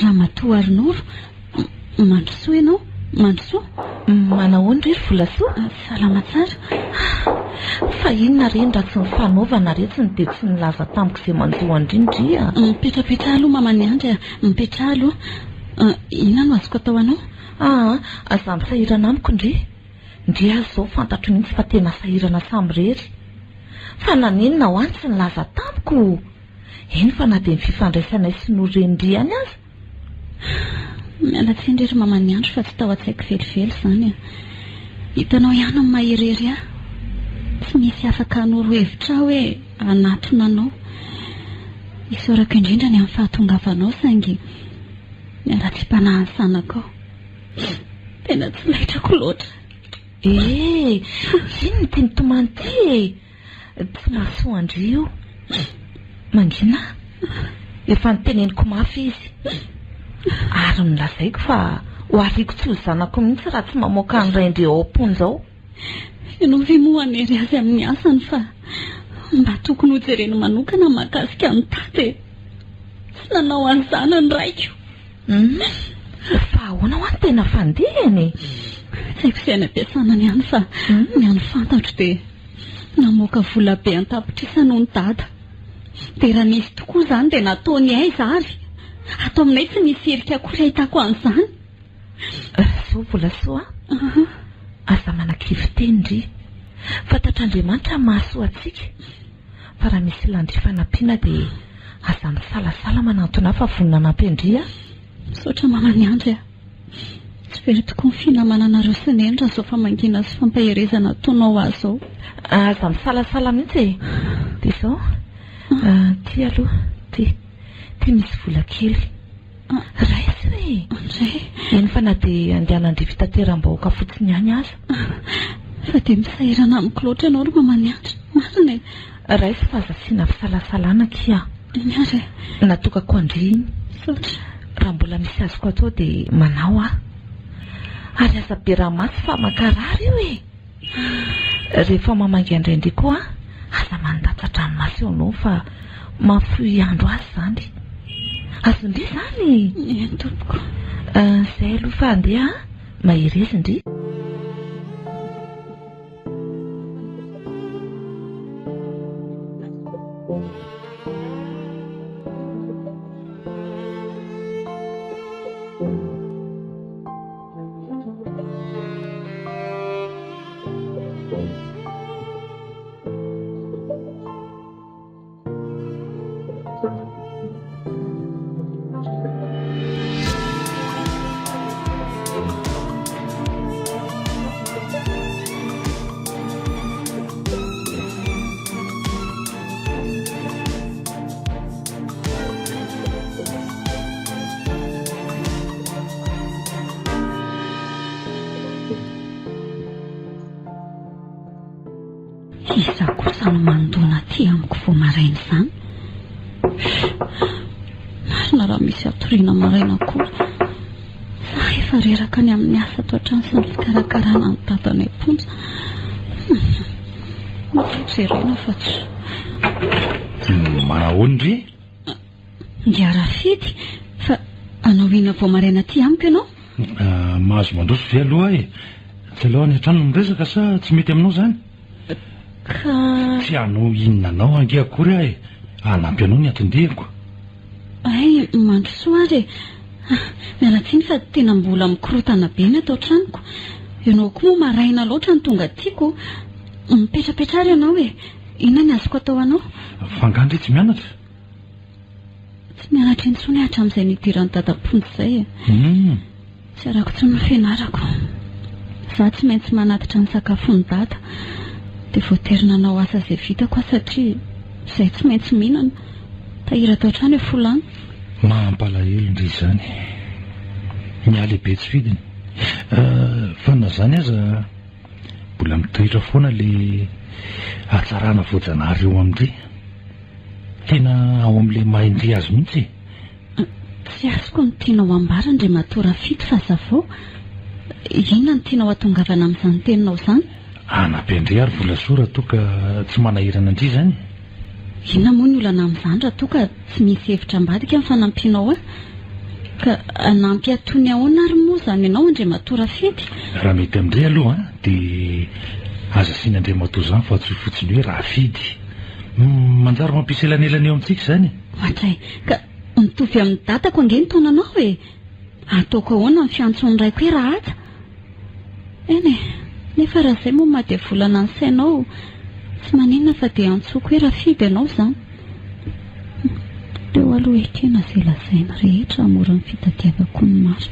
Ramatoa Arinoro mandrosoa ianao mandrosoa manahoana ry volasoa salama tsara fa inona reny raha tsy nifanaovana retsiny dia tsy nilaza tamiko izay manjoa indrindria mipetrapetra aloha mamany andry mipetra aloha inona no azoko atao anao aza misahirana amiko ndre azy izao fantatro mihitsy fa tena sahirana samyrery fa nanenona ho any tsy nilaza tamiko eny fa na dia ny fifandraisanay sy norendry any azy miala tsiny rery mamany andro fa tsy tao an-tsaiko velively izany hitanao ihany ny maherery a tsy misy afaka hanoro hevitra hoe anatona anao isorako indrindra ny amin'ny fahatongavanao saingy miala tsy mpanahy ny sanakao tena tsy laitrako loatra iny ny tiany tomany ty tsy mahasoa andry io mangina efa niteneniko mafy izy ary milazaiko fa ho ariko tsy ho zanako mihitsy raha tsy mamoaka ny raindre ao am-pony izao ianao ve moa hanery azy amin'ny asany fa mba tokony ho jereny manokana mahakasika amin'ny tate tsy nanao an'izany ny raiko fa ahoana ho any tena fandehany tsy haiko izay nampiasana ny any fa ny any fantatro dia namoaka vola be an-tapitrisana noho ny dada dia raha misy tokoa izany dia nataony aiza ary atao aminay tsy misy herika akory ahitako an'izany so vola soa aza manan-kivy teny ry fantatr'Andriamanitra mahasoa antsika fa raha misy landry fanampiana dia aza misalasala manantona fa vonina nampendria misaotra mamany andry tsy very tokony finamananareo sinendra zao famangina sy fampaherezana taonao azy zao. Aza misalasala mihitsy e. Dia izao ty aloha ty misy vola kely raisy hoe ndray eny fa na dia andehanandry fitateram-bahoaka fotsiny ihany aza. Fa dia misahirana amiko loatra ianao ro mamaniatra marina e. Raisy fa aza asiana fisalasalana kia iny ary natokako andriny sotra raha mbola misy azoko atao dia manao ary aza be raha masy fa makarary io e. Rehefa mamangy andraindray koa aza mandatsatra ny masy eo anao fa mafoy andro azy zany. Azondry zany tompoko. Zay aloha fa andeha mahirezindry. Iza kosa no mandona ty amiko vao maraina izany. Marina raha misy atoriana maraina koa. Za efa reraka ny amin'ny asa ato an-trano sy ny fikarakarana ny tatana amponja. Jerena fa tsy manahoana ry? Ndia rafidy fa anao ina vao maraina ty amiko ianao? Mahazo mandroso ve aloha e? Tsy aloha any an-trano miresaka sa tsy mety aminao zany? Tsy anao inona anao ange akory ahy anampy anao ny atondihako. Ay mandrosoa ary miala tsiny fa tena mbola mikorotana be ny atao tranoko. Ianao koa moa maraina loatra ny tonga tiako. Mipetrapetra ary ianao e. Inona ny azoko atao anao? Fangandry tsy mianatra? Tsy mianatra intsony hatramin'izay nidirany dadaponja izay e. Tsy arako tsy mifenarako. Za tsy maintsy manatitra ny sakafony dada. Dia voaterina anao asa izay vitako satria izay tsy maintsy mihinana. Tahira tao trano e folany. Mahampalahelo ndry izany. Mialehibe tsy vidiny. Fa na zany aza mbola mitohitra foana le atsarana voajanahary eo amindry. Tena ao amin'ilay maindry azy mihitsy. Tsy azoko ny tianao ambara ndray matora fito fa zavao. Inona ny tianao atongavana amin'izany teninao izany? Anampendry ary vola sora toka tsy manahirana andry zany. Inona moa ny olana amin'izany raha toka tsy misy hevitra ambadika amin'ny fanampianao ka anampy atony ahoana ary moa zany ianao Andriamatora fety? Raha mety amindray aloha dia aza asiana Andriamatora izany fa tsy fotsiny hoe rafidy. Manjary mampisy elanelana eo amintsika izany. Matray ka mitovy amin'ny datako ange ny taonanao e. Ataoko ahoana ny fiantson'ny raiko hoe raha aza. Eny nefa raha izay moa mady volana ny sainao tsy maninona fa dia antsoako hoe rafidy ianao izany. Leo aloha ekena izay lazaina rehetra mora ny fitadiavako ny maro.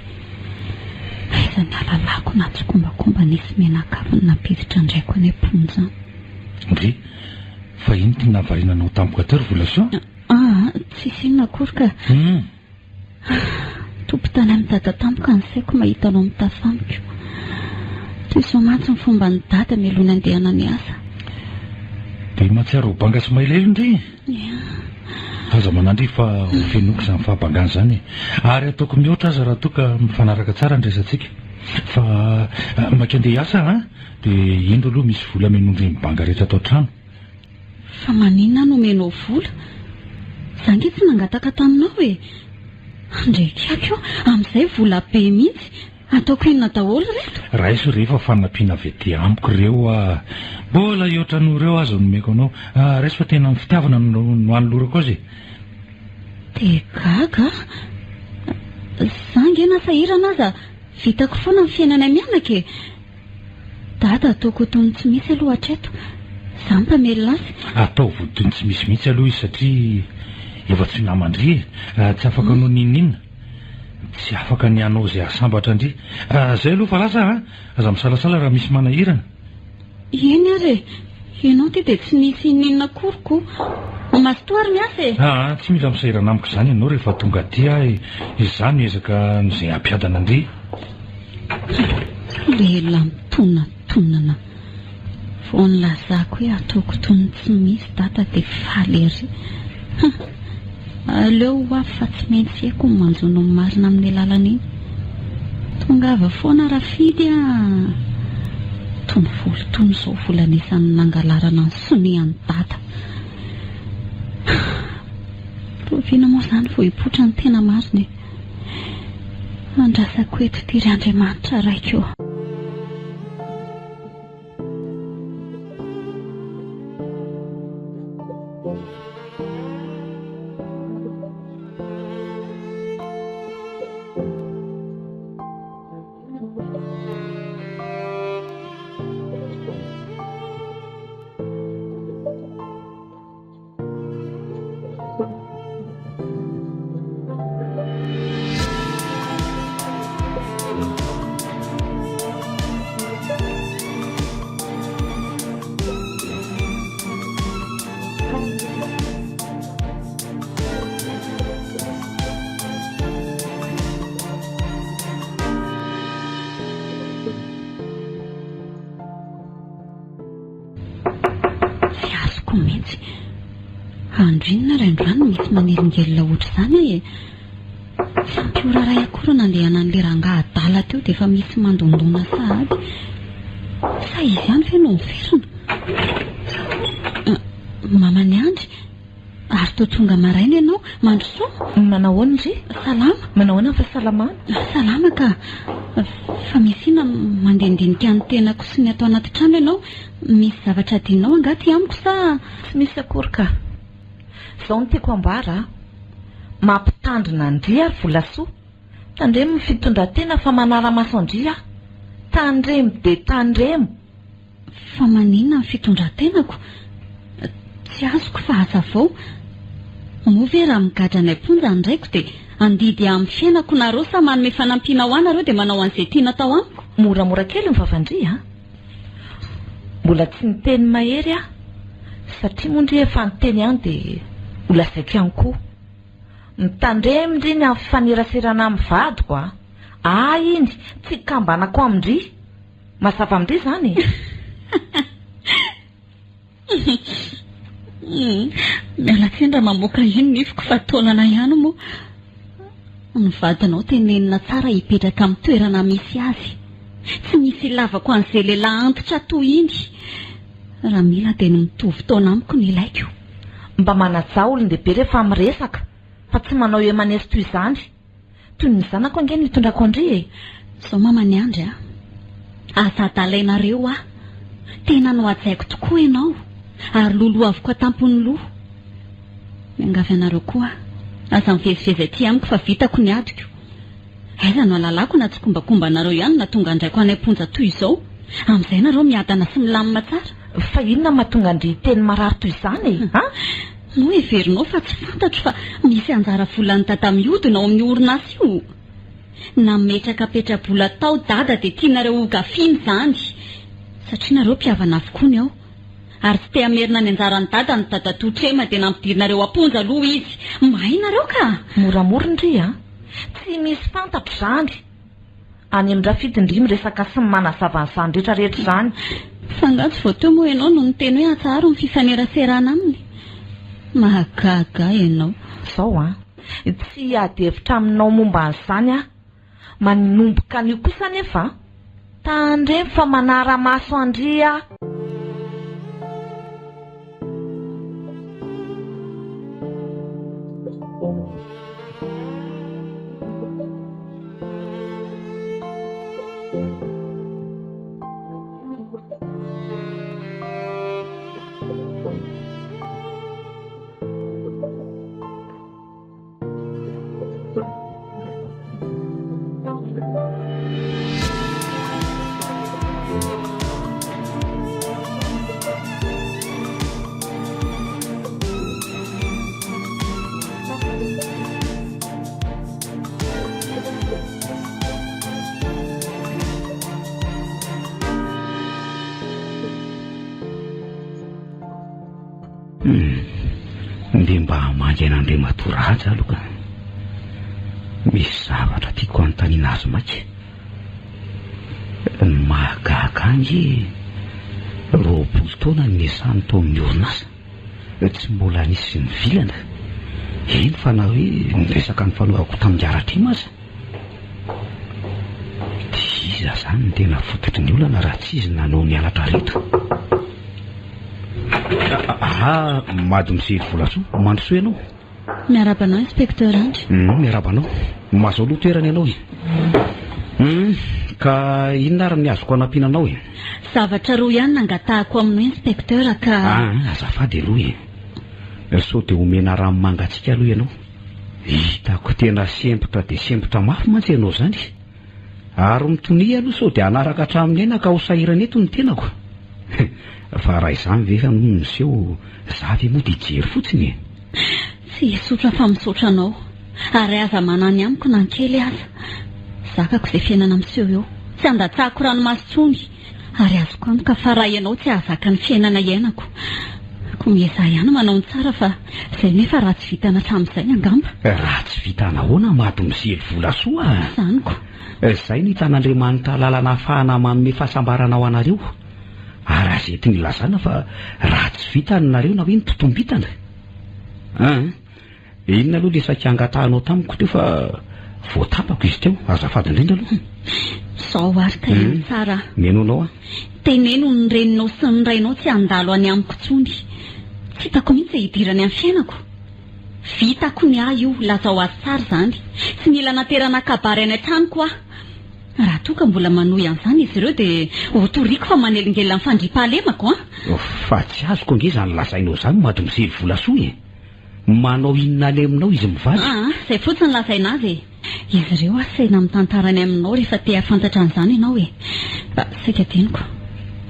Aiza ny alalako na tsy kombakomba nisy menakaviny napiditra ndraiko any amponja. Ndry fa iny ty navariananao tampoka teo ry volasoa? Tsisy inona akory ka tompo-tany amin'ny dada tampoka ny saiko mahita anao mitafamiko. Toy izao mantsy ny fomba ny dada mialoana andehana ny asa. Dia mahatsiaro banga sy mailelo ndry? Aza manandry fa fenoko izany fahabangana izany. Ary ataoko mihoatra aza raha toka mifanaraka tsara ny resantsika. Fa maika andeha hiasa dia indro aloha misy vola menondry ny banga rehetra atao trano. Fa maninona no menao vola? Za nge tsy nangataka taminao e. Ndraiky io amin'izay vola be mihitsy. Ataoko inona daholo reto? Raha iso rehefa fanampiana vety amiko ireo mbola hihoatra noreo aza nomeko anao. Raha iso fa tena fitiavana no anolorako azy. Dia gaga za nge nasahirana aza vitako foana ny fiainana mianaka e. Dada ataoko tony tsy misy aloha hatreto. Za mpamelona azy. Atao vodiny tsy misy mihitsy aloha izy satria efa tsy namandry tsy afaka anao ninina. tsy afaka ny anao izay asambatra indri zay aloha fa lasa aza misalasala raha misy manahirana. eny ary ianao ty dia tsy nisy ninona koroko mastoary miasa e. Tsy mila misahirana amiko izany ianao rehefa tonga aty izany miezaka n'izay ampiadana indri. lela mitonnatonana vo nylazako hoe ataoko tony tsy misy data dia faly ery. aleo afy fa tsy maintsy haiko ny manjono ny marina amin'ny lalana iny. tonga ava foana rafidy tony volo tony izao volanisany nangalarana ny sonean'ny data. roviana moa izany vo hipotra ny tena marina e. andrasako eto tiry Andriamanitra raika eo. Mihitsy andrinona raindroany misy manelingelona ohatr' izany e. sampioraray akory nandehana n'le rangaha adala teo dia efa misy mandondona sahady sa izy ihany ve no miverina. mamany andry ary to tonga maraina ianao mandrosoa. Manahoana ndry? Salama. Manahoana fa salamana? Salama ka fa misy ina mandendinika ny tenako sy ny atao anaty trano ianao. Misy zavatra dinao angaty amiko sa tsy misy akory ka. Izao no tiako ambara mampitandrina andry ary volasoa. Tandremo ny fitondran-tena fa manara-maso andry tandremo dia tandremo. Fa maninona ny fitondran-tenako? Tsy azoko fa aza vao. Moa ve raha migadra ny amponja ndraiko dia andidy amin'ny fiainako nareo sa manome fanampiana ho anareo dia manao an'izay tiana tao amiko. Moramora kely ny vavandry mbola tsy niteny mahery satria mondry efa niteny ihany dia mbola zaiko ihany koa. Mitandremindry ny amin'ny faneraserana amin'ny vadiko iny tsy kambanako amindry mazava amindry izany. miala tsendra mamoaka iny nifiko fa taolana ihany moa. Ny vadinao tenenina tsara hipetraka amin'ny toerana misy azy. Tsy misy lavako an'izay lehilahy antitra toy iny. Raha mila dia ny mitovy taona amiko ny ilaiko. Mba manaja olon-dehibe rehefa miresaka fa tsy manao hoe manesy toy izany. Toy ny zanako ange nitondrako andry Zao mamany andry azadalainareo tena no ajaiko tokoa ianao ary lolo avoko atampony loha. Miangavy anareo koa aza mivezivezy aty amiko fa vitako ny adiko. Aiza no alalako na tsy kombakomba anareo ihany na tonga andraiko any amponja toy izao. Amin'izay nareo miadana sy milamina tsara. Fa inona mahatonga andry teny marary toy izany no heverinao fa tsy fantatro fa misy anjara volany dada mihodina ao amin'ny orinasa io. Na metrakapetra-bola tao dada dia tianareo hogafiny izany. Satria nareo mpiavana avokoa ny ao. Ary tsy te hamerina ny anjarany dada ny dada totrema dia nampidirinareo amponja aloha izy. Mahinareo ka. Moramora ndry tsy misy fantatro izany. Any amin'ny rafidindry miresaka sy manazava an'izany rehetrarehetra izany. Fangatsy vao teo moa ianao no niteny hoe atsaharo ny fifaneraserana aminy. Mahagaga ianao. Izao tsy ady hevitra aminao momba an'izany manomboka an'io kosa nefa tandremo fa manara-maso andry dia mba mangen'Andriamatora aja aloha ka misy zavatra tiako anontaniana azy maika. Ny mahagaga angy 20 taona ny niasany tao amin'ny orinasa, tsy mbola nisy nivilana. Eny fa na hoe niresaka ny fanaovako tamin'ny aratrimo aza. Iza zany ny tena fototry ny olana raha tsy izy nanao nianatra reto. Mady misely volasoa mandrosoa ianao. Miarabanao inspecteur Andry. Miarabanao. Maso aloha toerana ianao ka inona ary ny azoko anampinanao Zavatra roa ihany nangatahako aminao inspecteur ka azafady aloha sao dia omena rano mangatsika aloha ianao. Hitako tena sempotra dia sempotra mafy mantsy ianao zany. Ary mitony aloha sao dia anaraka hatramin'ny aina ka ho sahirana eto ny tenako. Fa raha izany vefa miseho zavy moa dia jery fotsiny. Tsy hisotra fa misotra anao. Ary aza manany amiko na nkely aza. Zakako izay fiainana miseho eo. Tsy andatsahako ranomasontsony. Ary azoko antoka fa raha ianao tsy ahazaka ny fiainana iainako. Ko mieza ihany manao ny tsara fa izay nefa raha tsy vitana hatramin'izay angamba. Raha tsy vitana ahoana maty misely volasoa. Zaniko. Izay ny hitan'Andriamanitra lalana ahafahana manome fahasambarana ao anareo. Ary azy ety ny lazana fa raha tsy vita nareo na hoe ny totombitana. Inona aloha le saika angatahanao tamiko teo fa voatapako izy teo. Azafady indrindra aloha. Sao ary ka ihany tsara. Menonao teneno ny reninao sy ny rainao tsy andalo any amiko tsony. Tsy hitako mihitsy hidirany amin'ny fiainako. Vitako ny io lazao azy tsara zany. Tsy mila naterana kabary any an-tranoko aho. Raha toa ka mbola manohy an'izany izy ireo dia hotoriako fa manelingelina ny fandriampahalemako Fa tsy azoko ange zany lazainao zany mady misely volasoa manao inona leminao izy mivady. Izay fotsiny lazaina azy izy ireo asaina amin'ny tantarany aminao rehefa te hafantatra an'izany ianao saika teniko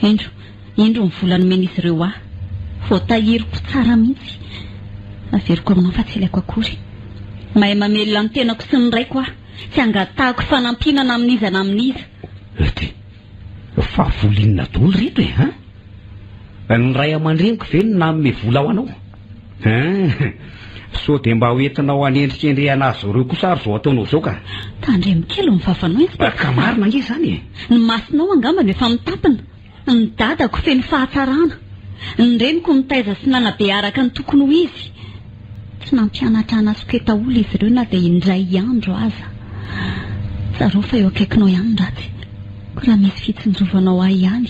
indro ny volany mena izy ireo voatahiriko tsara mihitsy. Averiko aminao fa tsy ilaiko akory. Mahay mamelona ny tenako sy ny raiko tsy angatahako fanampinana amin'iza na amin'iza. Fa volinona dolo reto ny ray aman-dreniko ve ny nanome vola ho anao. So dia mba hoentinao anendrikendrehana azy ireo kosa ary zao ataonao zao ka. Tandremikely mifafanao ka marina nge zany ny masinao angamba no efa mitapina. Ny dadako feno fahatsarana. Ny reniko mitaiza sy nanabe araka ny tokony ho izy. Tsy nampianatra anasoketaolo izy ireo na dia indray andro aza. Tsaro fa eo akaikinao ihany ratsy. Ko raha misy fitsinjovanao ahy ihany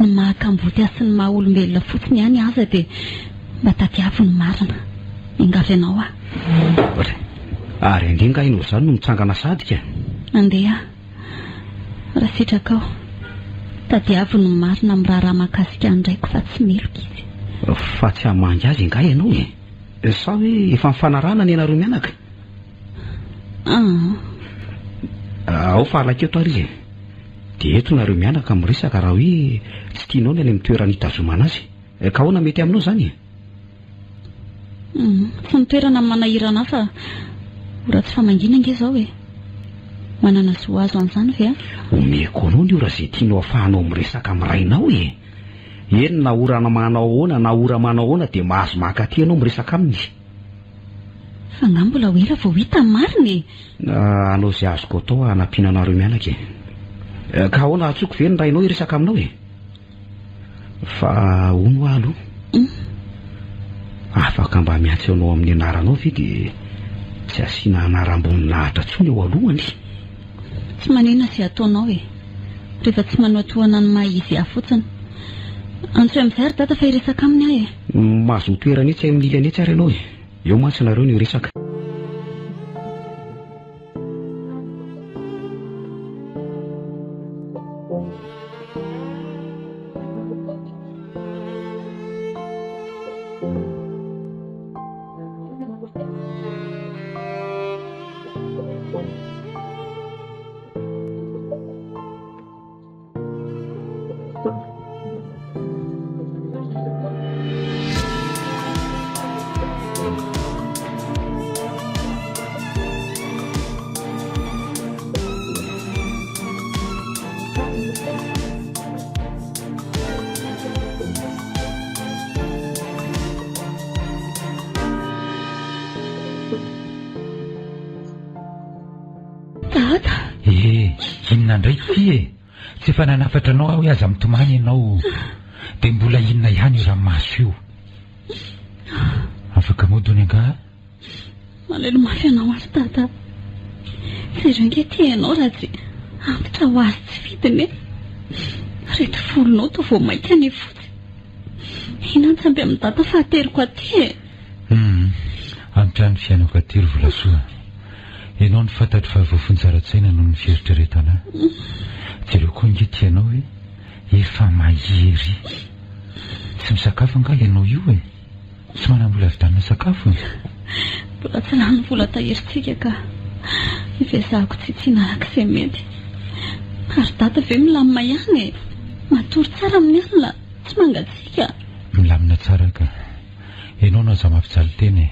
ny mahakamboty azy sy ny maha-olombelona fotsiny ihany aza dia mba tadiavo ny marina. Mingavy ianao Ary andinga inao zany no mitsangana sadika. Andeha. Raha sitrakao tadiavo ny marina amin'ny raha mahakasika andraiko fa tsy meloka izy. Fa tsy hamangy azy nga ianao sa hoe efa mifanarana ny ianareo mianaka. Ao fa alakeo toary dia eto nareo mianaka miresaka raha hoe tsy tianao ny any amin'ny toerana hitazomana azy. Ka ahoana mety aminao zany? Tsy mitoerana manahirana fa ora tsy famangina nge zao manana zo azo an'izany ve omeko anao ny ora izay tianao ahafahanao miresaka amin'ny rainao eny na ora manao ahoana na ora manao ahoana dia mahazo mankaty anao miresaka aminy. Fa nga mbola hoera vao hita mariny. Anao izay azoko atao hanampinanareo mianaka ka ahoana atsoko ve ny rainao hiresaka aminao fa ono alo afaka mba miantsy anao amin'ny anaranao ve dia tsy asiana anaram-bony lahatra tsony eo alohany. Tsy manina sy ataonao rehefa tsy manao tohana ny maha-izy ahy fotsiny. Antsoe amin'izay ary data fa hiresaka aminy ahy mahazo toerana etsy amin'ny ilany etsy ary ianao eo mantsy nareo ny hiresaka. inona indray ty e tsy efa nanafatra anao hoe aza mitomany ianao dia mbola inona ihany io ranomaso io afaka modony anga malelo mafy anao azy tata zay ty ianao raha tsy antitra ho azy tsy vidiny rehetra volonao to vao mainka any fotsy inantsamby amin'ny tata fahateriko aty e amitrany fiainako atery volasoa ianao ny fantatro fa voafonjara-tsaina noho ny fieritreretana jereo koa inge ty ianao hoe efa mahery tsy misakafo anga ianao io e tsy manambola avidanina sakafo mbola tsy lany vola taheritsika ka ifezahako tsy tsinaraka mety ary tata ve milamina ihany e matory tsara amin'ny alina tsy mangatsika milamina tsara ka ianao no aza mafijaly teny e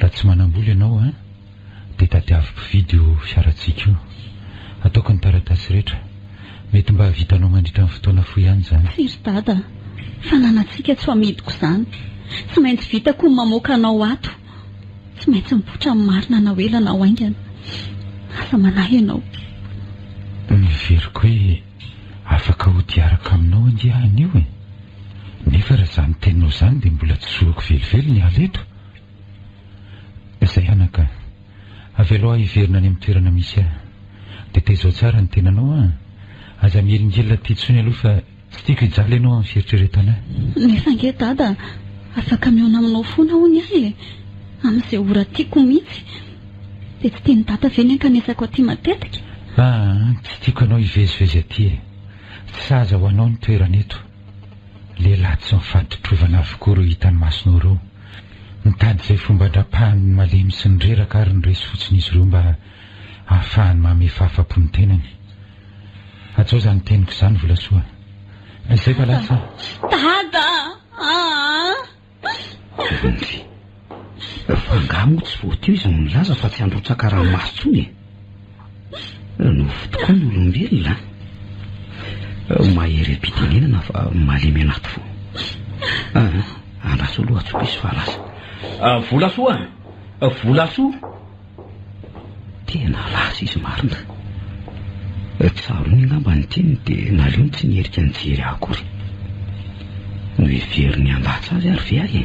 raha tsy manambola ianao a dia tadiaviko video fiaratsika io ataoko ny taratasy rehetra mety mba vitanao mandritra amin'ny fotoana fo ihany zany firy dada fananatsika tsy famidiko izany tsy maintsy vitako ny mamoaka anao ato tsy maintsy mipotra amin'ny marina na hoela na hoaingana asa manahy ianao miveriko hoe afaka ho diaraka aminao andiahany io e nefa raha zany teninao izany dia mbola tsy zoako velively ny aleto izay anaka avy aloha hiverina any amin'ny toerana misy ahy dia tezao tsara ny tenanao a aza mielingelina ty tsony aloha fa tsy tiako hijaly ianao amin'ny fieritreretana nefa nge dada afaka miona aminao foana hony ahy e amin'izay ora tiako mihitsy dia tsy tiany tata ve ny ankanesako aty matetika tsy tiako anao hivezivezy aty e tsy saza ho anao ny toerana eto lehilahy tsy mifadytrovana avokoa reo hitany masonao ireo mitady izay fomba ndrapahany malemy sy nyreraka ary ny resy fotsiny izy ireo mba ahafahany mamefa afa-po ny tenany atsao izany teniko izany volasoa izay balasa dada fangamo tsy voateo izy no milaza fa tsy androtsaka ranomaso tsony no fotokoa ny olombelona mahery am-pitenenana fa malemy anaty fo andraso aloha atsoko izy fa lasa volasoa volasoa tena lasa izy marina tsaro ny angamba ny teny dia naleo ny tsy niherika ny jery akory no heveriny andatsy azy ary ve ahy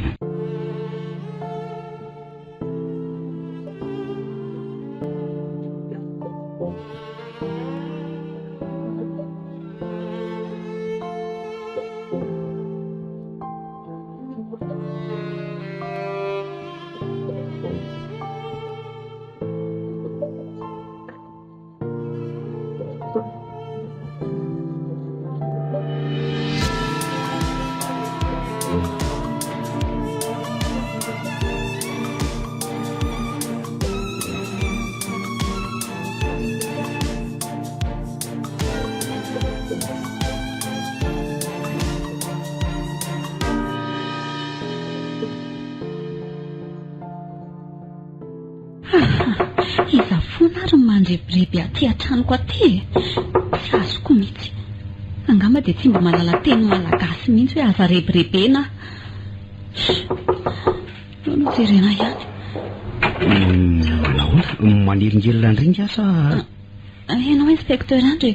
iza foana ary mandrebireby aty antranoko aty tsy azoko mihitsy angamba dia tsy mba malala teny malagasy mihitsy hoe aza rebirebena no jerena ihany manahoana maniringelina ndringa asa ianao inspecteur andry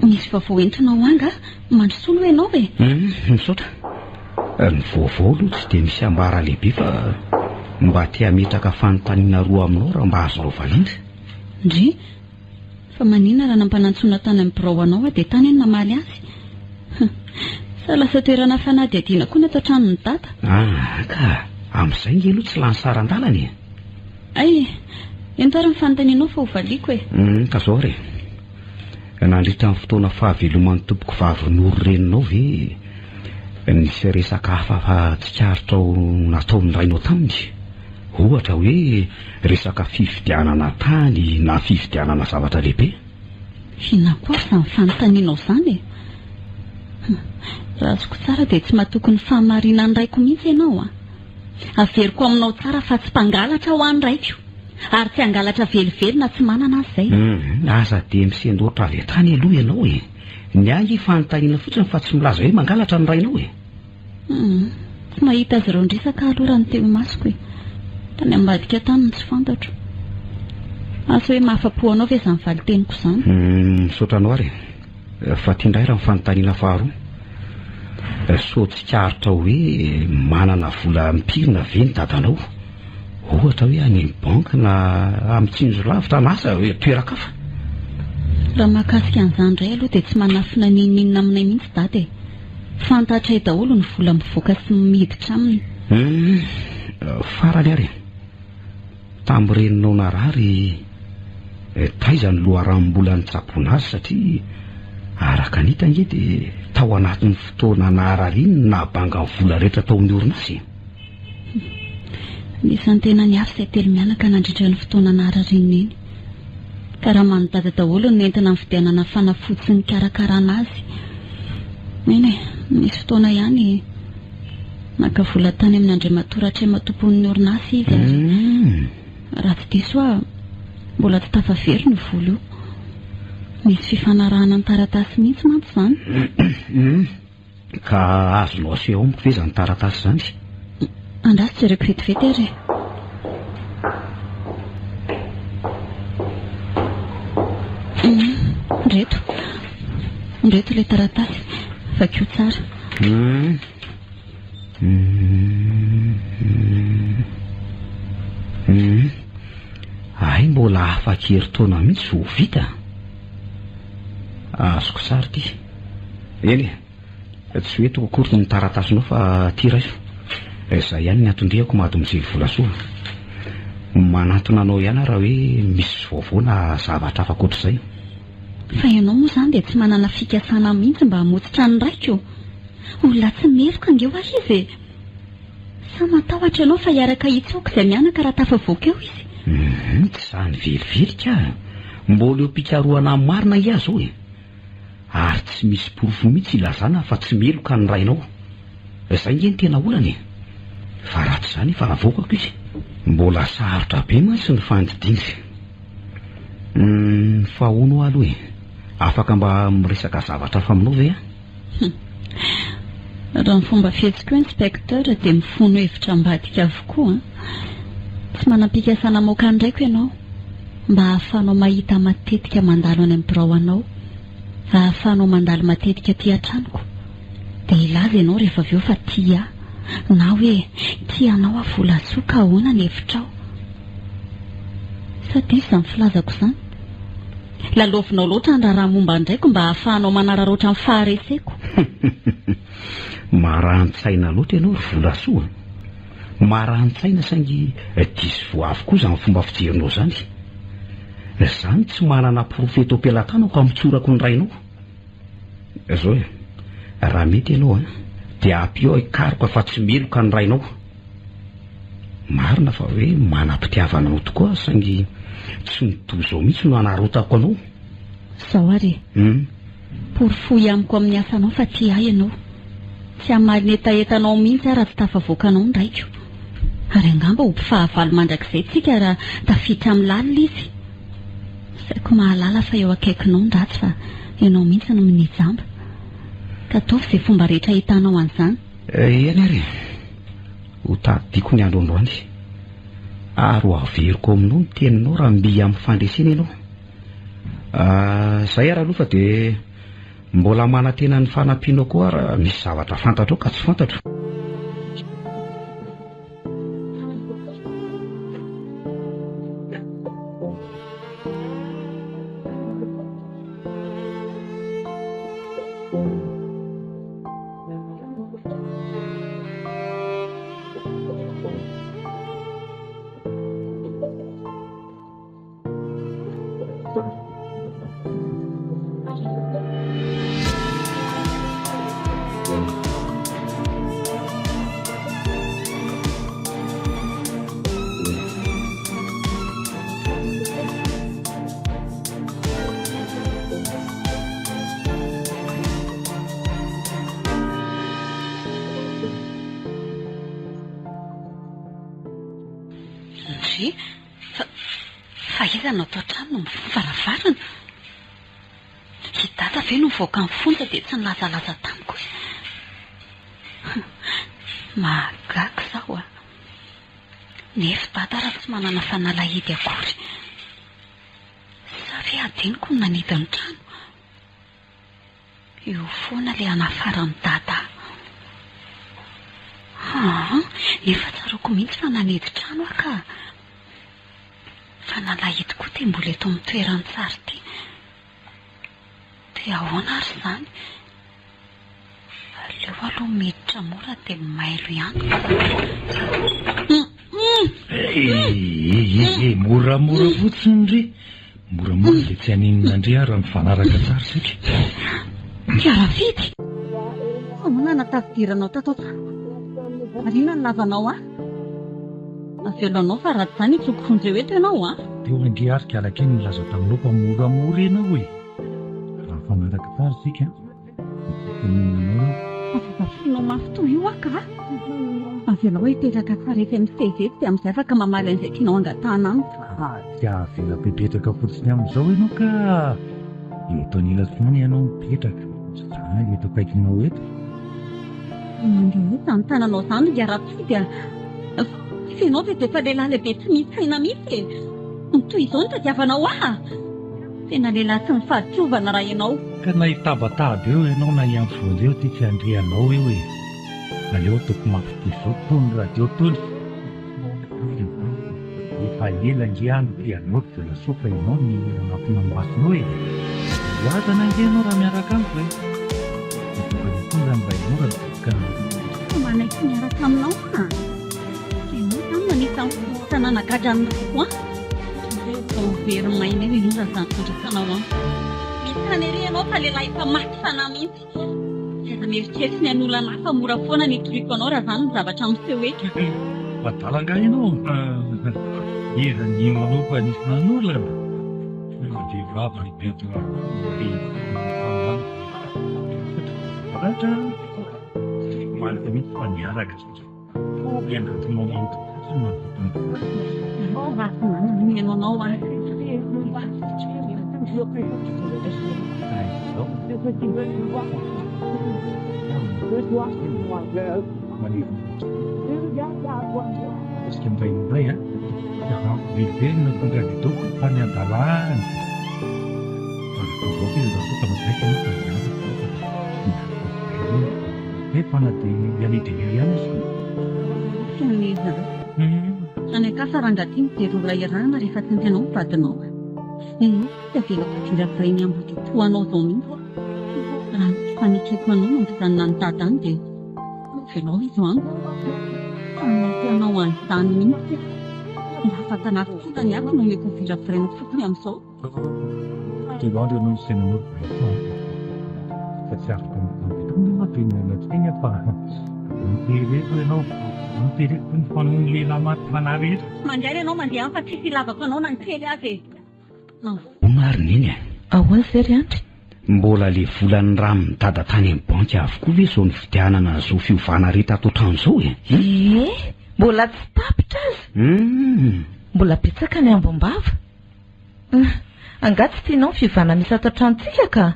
misy vaovao entinao anga mandrosolo ianao e misaotra ny vaovao aloha tsy dia misy ambara lehibe fa mba tia metraka fanontaniana roa aminao raha mba azonao valindra ndry fa manina raha nampanantsona tany amin'ny birao anao a dia tany any namaly azy sa lasa toerana fanady adiana koa ny ato antranony data ka amin'izay nge aloha tsy lany saran-dalany ay entary mifanontanianao fa ho valiako e ka zao re nandritra amin'ny fotoana fahaveloman'ny tompoko vavinoro reninao ve nisy resaka hafa fa tsikarotrao nataony rainao taminy ohatra hoe resaka fifidianana tany na fifidianana zavatra lehibe hina koa sa mifanontanianao izany e raha azoko tsara dia tsy mahatoky ny fahamarinany raiko mihitsy ianao averiko aminao tsara fa tsy mpangalatra ho any raiko ary tsy hangalatra velively na tsy manana azy izay aza dia misendoatra avy tany aloha ianao e ny angy fanontaniana fotsiny fa tsy milaza hoe mangalatra ny rainao e tsy mahita azy ireo ndrisaka aloha raha ny teo masoko e tany ambadika tany ny tsy fantatro asa hoe mahafapo anao ve izany valiteniko izany misaotranao ary fa tia indray raha mifanontaniana faharoa so tsikaaritra hoe manana vola mipirina ve ny dadanao ohatra hoe any banka na amin'ny tsinjo lavitra nasa hoe toerakafa raha mahakasika an'izany indray aloha dia tsy manafina ninina aminay mihitsy dady fantatray daholo ny vola mivoaka sy miditra aminy farany ary tamin'nyreninao narary taiza ny loharam-bola ny tsapona azy satria araka anita nge dia tao anatin'ny fotoana naharariny na banga ny vola rehetra tao amin'ny orinasy nisan'ny tena ny afy izay telo mianaka nandritra ny fotoana naharariny iny ka raha manodada daholo ny entina ny fidianana fanafody sy ny karakarana azy eny misy fotoana ihany naka vola tany amin'ny andriamatoratra matompon'ny orinasy izy raha tsy diso a mbola tsy tafavery ny vola io misy fifanarahana ny taratasy mihitsy mantsy izany ka azonao aseho amiko ve zany taratasy izany andrasy jereko vetivety ary ndreto ilay taratasy vakio tsara ay mbola afaka herintaona mihitsy ho vita azoko sary ty eny tsy hoe tokokory ny taratasinao fa ty raiso izay ihany ny atondriako maty misily volasoa manatona anao ihany raha hoe misy vaovao na zavatra afaka ohatr'izay fa ianao moa izany dia tsy manana fikasana mihitsy mba hamotsitra ny raiko olona tsy meloka angeo ah izy sa matahotra ianao fa hiaraka hitsoko izay mianaka raha tafavoaka eo izy tsy zany velivelika mbola eo mpikaroana marina iazo ary tsy misy porofo mihitsy ilazana fa tsy meloka ny rainao izay nge ny tena olany fa raha tsy izany fa avoakako izy mbola sarotra be mantsy ny fandidinsy fa hono aloha afaka mba miresaka zavatra fa aminao ve raha ny fomba fihetsika eo inspecteur dia mifono hevitra ambadika avokoa tsy manam-pikasana moka ndraiko ianao mba hahafanao mahita matetika mandalo any amin'ny birao anao hahafanao mandalo matetika ty antranoko dia ilaza ianao rehefa avy eo fa tia na hoe tianao avola soka ahoana ny hevitrao sa diso izany filazako izany lalovinao loatra ny raha momba ndraiko mba hahafahanao manararoatra amin'ny fahareseko marantsaina loatra ianao ry volasoa marantsaina saingy diso voavy koa izany fomba fijerinao izany izany tsy manana profeta am-pelantanako amitsorako ny rainao zao raha mety ianao dia ampio ikaroka fa tsy meloka ny rainao marina fa hoe manam-pitiavananao tokoa saingy tsy nitozao mihitsy no anarotako anao zao ary porofoy amiko amin'ny asanao fa ty ahy ianao tsy hamaly etaetanao mihitsy raha tsy tafavoakanao ny raiko ary angamba ho mpifahavalo mandrakizay tsika raha tafitra amin'ny lalina izy saiko mahalala fa eo akaikinao ny ratsy fa ianao mihitsy no minijamba ka ataovy izay fomba rehetra hitanao an'izany eny ary ho tadiako ny andro androany ary ho averiko aminao ny teninao raha mby amin'ny fandresena ianao zay ary aloha fa dia mbola manantena ny fanampianao koa raha misy zavatra fantatro ka tsy fantatro fa iza no atao trano no mivaravarana hidata ve no mivoaka ny fonta dia tsy nilazalaza tamiko mahagaga zaho nefa data raha tsy manana fanalahidy akory teniko ny nanidiny trano. Io foana le anafara ny dada. Efa tsaroko mihitsy fa nanedy trano ka. Fa nalahito koa dia mbola eto amin'ny toerany tsara ity. Dia ahoana ary izany? Aleo aloha miditra mora dia mailo ihany. Moramora fotsiny ry. Moramora dia tsy haninona ndry raha mifanaraka tsara sika. Fiaravidy. Ahoana natafidiranao tato Marina ny lavanao navelanao fa raha izany itsoko fonjeo eto ianao teo andriarika alakeny nilaza taminao fa moramora ianao e. Raha mifanaraka tsara sika. Afinao mafy toy io ka. Avela hoe petraka tsara efa miteza eto dia amin'izay afaka mamaly an'izay tianao angatahana amiko. Tsy avela pepetraka fotsiny amin'izao ianao ka. Eto anila foana ianao mipetraka. Zany eto akaikinao eto. Mandray eto ny tananao izany dia raha-tsy dia fenao dia efa lehilahy lehibe tsy misy saina mihitsy. Toy izao ny tadiavanao tena lehilahy tsy mifaditsiovana raha ianao. Ka na hitabataba eo ianao na hiamfonjy eo tia tsy andrianao eo e. Aleo toko mafy izao tony radio tony. Efa ela ngiano dia anao dia lasoka ianao ny anampina masonao e. Hoazana ngianao raha miaraka amiko e. Tonga mba ianao raha ka manaiky miaraka aminao ianao tany manisy tanàna gadrany koa. Very maina eo izy zany tondrasanao misy tany ery ianao fa lehilahy efa maty fanahy mihitsy. Tena mieritreritry ny an'olana hafa mora foana ny toriko anao raha izany ny zavatra miseho eto. Madalanga ianao. Iza ny manao fa nisy nanolana. Dia vava ny beto Rata malika mihitsy fa niaraka. Ianatinao manto. Menonao Meski mbay ya. Bibir na tonga dito kan yang dalan. Kalau kita dapat tempat kan panati yang idealnya Any ka farangaty dia rola iarahana rehefa tentenao vadinao. Dia avela kofirakray ny ambo totoanao zao mihitsy. Raha fanikaiko anao mandrozanina ny dadany dia velao izy any. Fanatianao an'izany mihitsy. Mba fatanaky foana ny hafa no meko firakirainao fotony amin'izao. Dia andro no senanao. Fa tsy afaka mitambitambina mahatonina teny fa mireto ianao. Mipereto ny fanony lehilahy maty fanareto. Mandray ianao mandeha fa tsy filavako anao na ny kely azy e. Marina iny ahoana sery andry? Mbola le volan'ny raha midada tany amin'ny banky avokoa ve zao ny fidianana zao fiovana reto ato trano zao e? Mbola tsy tapitra azy. Mbola petsaka ny ambom-bava. Angatsy tianao fiovana misy ato antranontsika ka.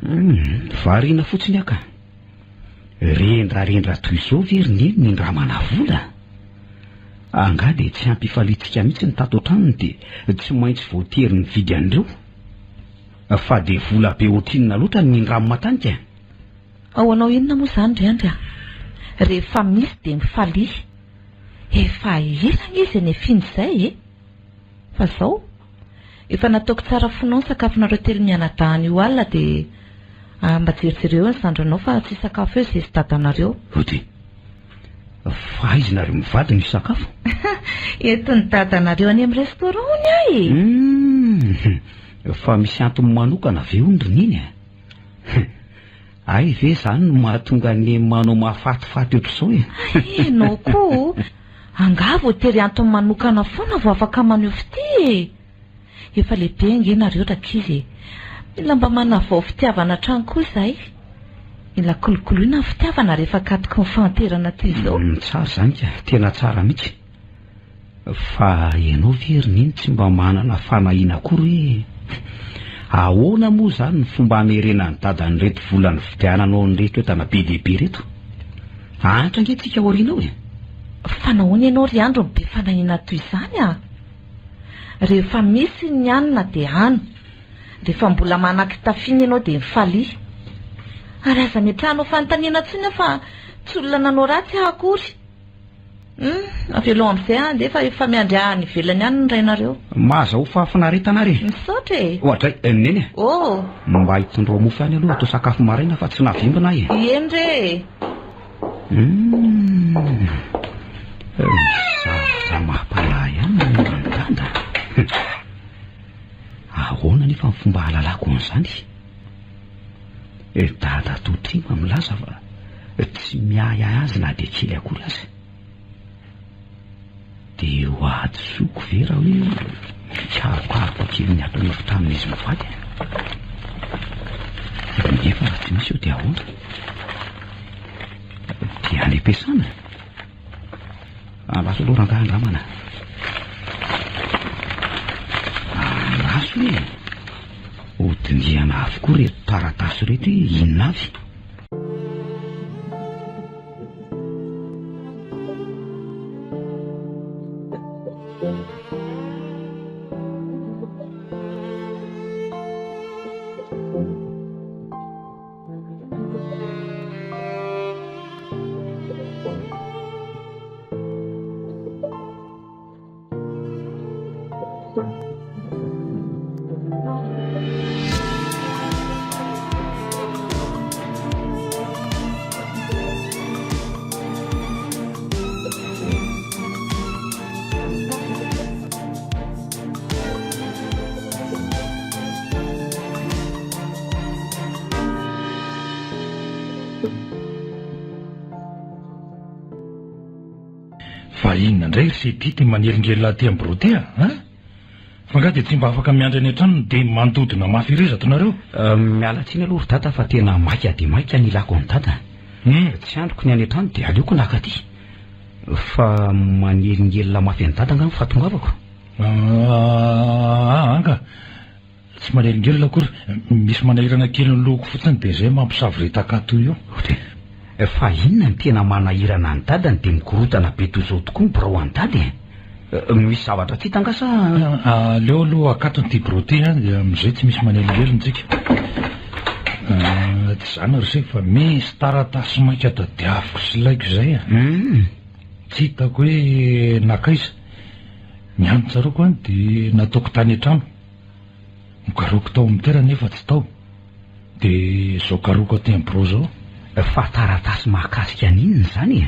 Variana fotsiny aka. Rendrarendra toy izao veriny ny ramana vola. Anga dia tsy ampifalitsika mihitsy ny tato trano dia tsy maintsy voatery ny vidy an'ireo. Fa dia vola be ohatrinona loatra ny rano matanika. Ao anao inona moa izany ry andry rehefa misy dia mifalia. Efa ilana izy any efiny izay e. Fa izao efa nataoko tsara fonao ny sakafonareo telo mianadahy io alina dia mba jerijero ny sandranao fa tsy sakafo eo izay sy dadanareo. Ody fa aizy nareo mivady ny sakafo? Eto ny dadanareo any amin'ny restaurant ny fa misy antony manokana ve ondriny iny ay ve izany no mahatonga ny manao mahafatifaty eto izao e? Enao koa anga voatery antony manokana foana vao afaka maneho fity. Efa lehibe ange nareo rakizy. Mila mba manavao fitiavana trano koa izay. Mila kolokoloina ny fitiavana rehefa katoko ny fanterana toy izao. Tsara izany ka, tena tsara mihitsy. Fa ianao veriny iny tsy mba manana fanahiana akory hoe ahoana moa izany ny fomba hamerena ny dadany reto vola ny fidiananao ny reto entana be dehibe reto? Antra ange tsika aoriana hoe. Fa nahoana ianao ry andro be fanahiana toy izany Rehefa misy ny anina dia ano. rehefa mbola manaky tafiny ianao dia mifalia ary aza miatranao fanontaniana tsiny fa tsy olona nanao ratsy akory avelao amin'izay andefa efa miandriahany ivelany any ny rainareo maza ho fahafinaretana re misaotra e ohatra neny mba hitondro mofo any aloha atao sakafo maraina fa tsy navimbina e eny re za mampalahy any nandanda ahoana nefa ny fomba halalako an'izany dada totrima milaza fa tsy miaya azy na dia kely akory azy dia ho ady soko vera hoe mikarokaroko kely ny ataona fitramin'izy mivady nefa raha tsy misy eo dia ahoana dia any am-piasana lasa aloha rangahandramana raso hoe hodiniana avokoa reto taratasy reto hoe inona avy fa inona indray ry setyty manelingelina aty amin'ny brotea fa nga dia tsy mba afaka miandry any an-tranony dia mandodina mafy irery zatonareo miala tsiny aloha ry dada fa tena maika dia maika ny ilako ny dada tsy androko ny any an-trano dia aleoko nakaty fa manelingelina mafy any dada nga fa tongavako anga tsy manelingelina akory misy manahirana kely ny loko fotsiny dia zay mampisavoretakato io fa inona ny tena manahirana ny dadany dia mikorotana be tozao tokoa mibirao any dady misy zavatra tsy hitangasa aleo aloha akatony ty broté dia am'izay tsy misy manelingelontsika tsy zany ry seka fa misy taratasy maika tadiaviko sy laiko izay tsy hitako hoe nakaiza miantsaroko any dia nataoko tany an-trano mikaroko tao amin'ny tera nefa tsy tao dia zao karoko aty amin'ny bro zao fa taratasy mahakasika n'inona zany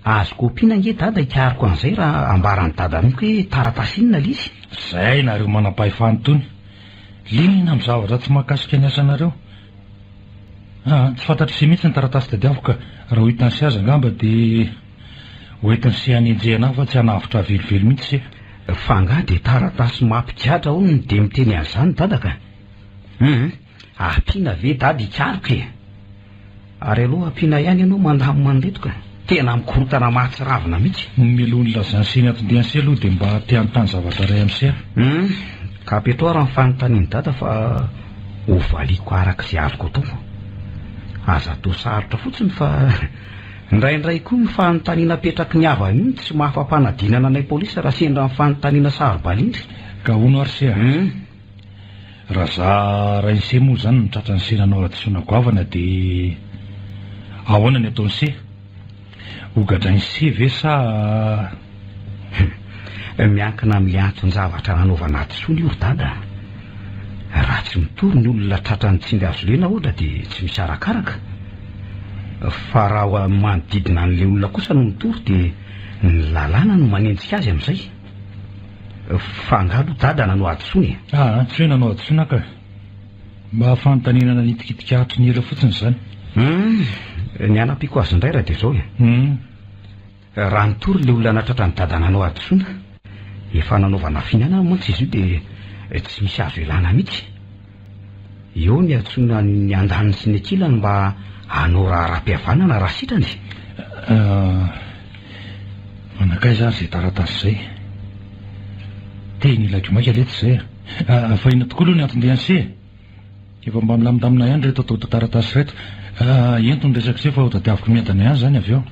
azoko ompiana nge dada hikariko an'izay raha ambarany dada aniko hoe taratasy inona lizy zay nareo manam-pahefany tony lina amin'ny zavatra tsy mahakasika ny asanareo tsy fantatry sy mihitsy ny taratasy tadiaviko ka raha ho hitany sy azy angamba dia hoentiny sy hanenjehana fa tsy hanavitra velively mihitsy fa nga dia taratasy mampikiatra hono dia miteny an'izany dada ka ampiana ve dada hikariko e ary aloha ampiana ihany ianao mandamo manoletoka tena mikorotana mahatsiravina mihitsy milony lazanyseny atondiansy aloha dia mba te-anontany zavatra ray amin'sea ka petoara ny fanontaniany dada fa hovaliako arak'izay azoko atao aza to sarotra fotsiny fa indraindray koa ny fanontaniana petraky ny ava iny tsy mahafampanadinana anay polisy raha sendra ny fanontaniana sarobalindry ka hono arsea raha za rainse moa zany nitratra ny senanao adisonako avana dia ahoana ny ataony se hogadrainy se ve sa miankina amin'ny antony zavatra nanaovana adisona io ry dada raha tsy mitory ny olona tratra ny tsindry azo lena ohatra dia tsy misy arakaraka fa raha manodidina n'ilay olona kosa no mitory dia ny lalàna no manenjika azy amin'izay fa ngalo dada nanao adisony tsy hoe nanao adisona ka mba fanontaniana nitikitika atro ny ela fotsiny zany ny anam-piko azy indray raha dia zao raha nitory ilay olona natratra ny dada nanao adisona efa nanaovana fihinana mantsy izy io dia tsy misy azo elana mihitsy eo ny atsona ny andaniny sy ny akilany mba hanao raha raha-pihavanana raha sitrany manakay zany zay taratasy zay teny ilaiko maika lety zay fa ina tokoa aloha ny antondianse efa mba milamindamina ihany reto atao taratasy reto entony resaka se fa ho tadiaviko mientana ihany zany avy eo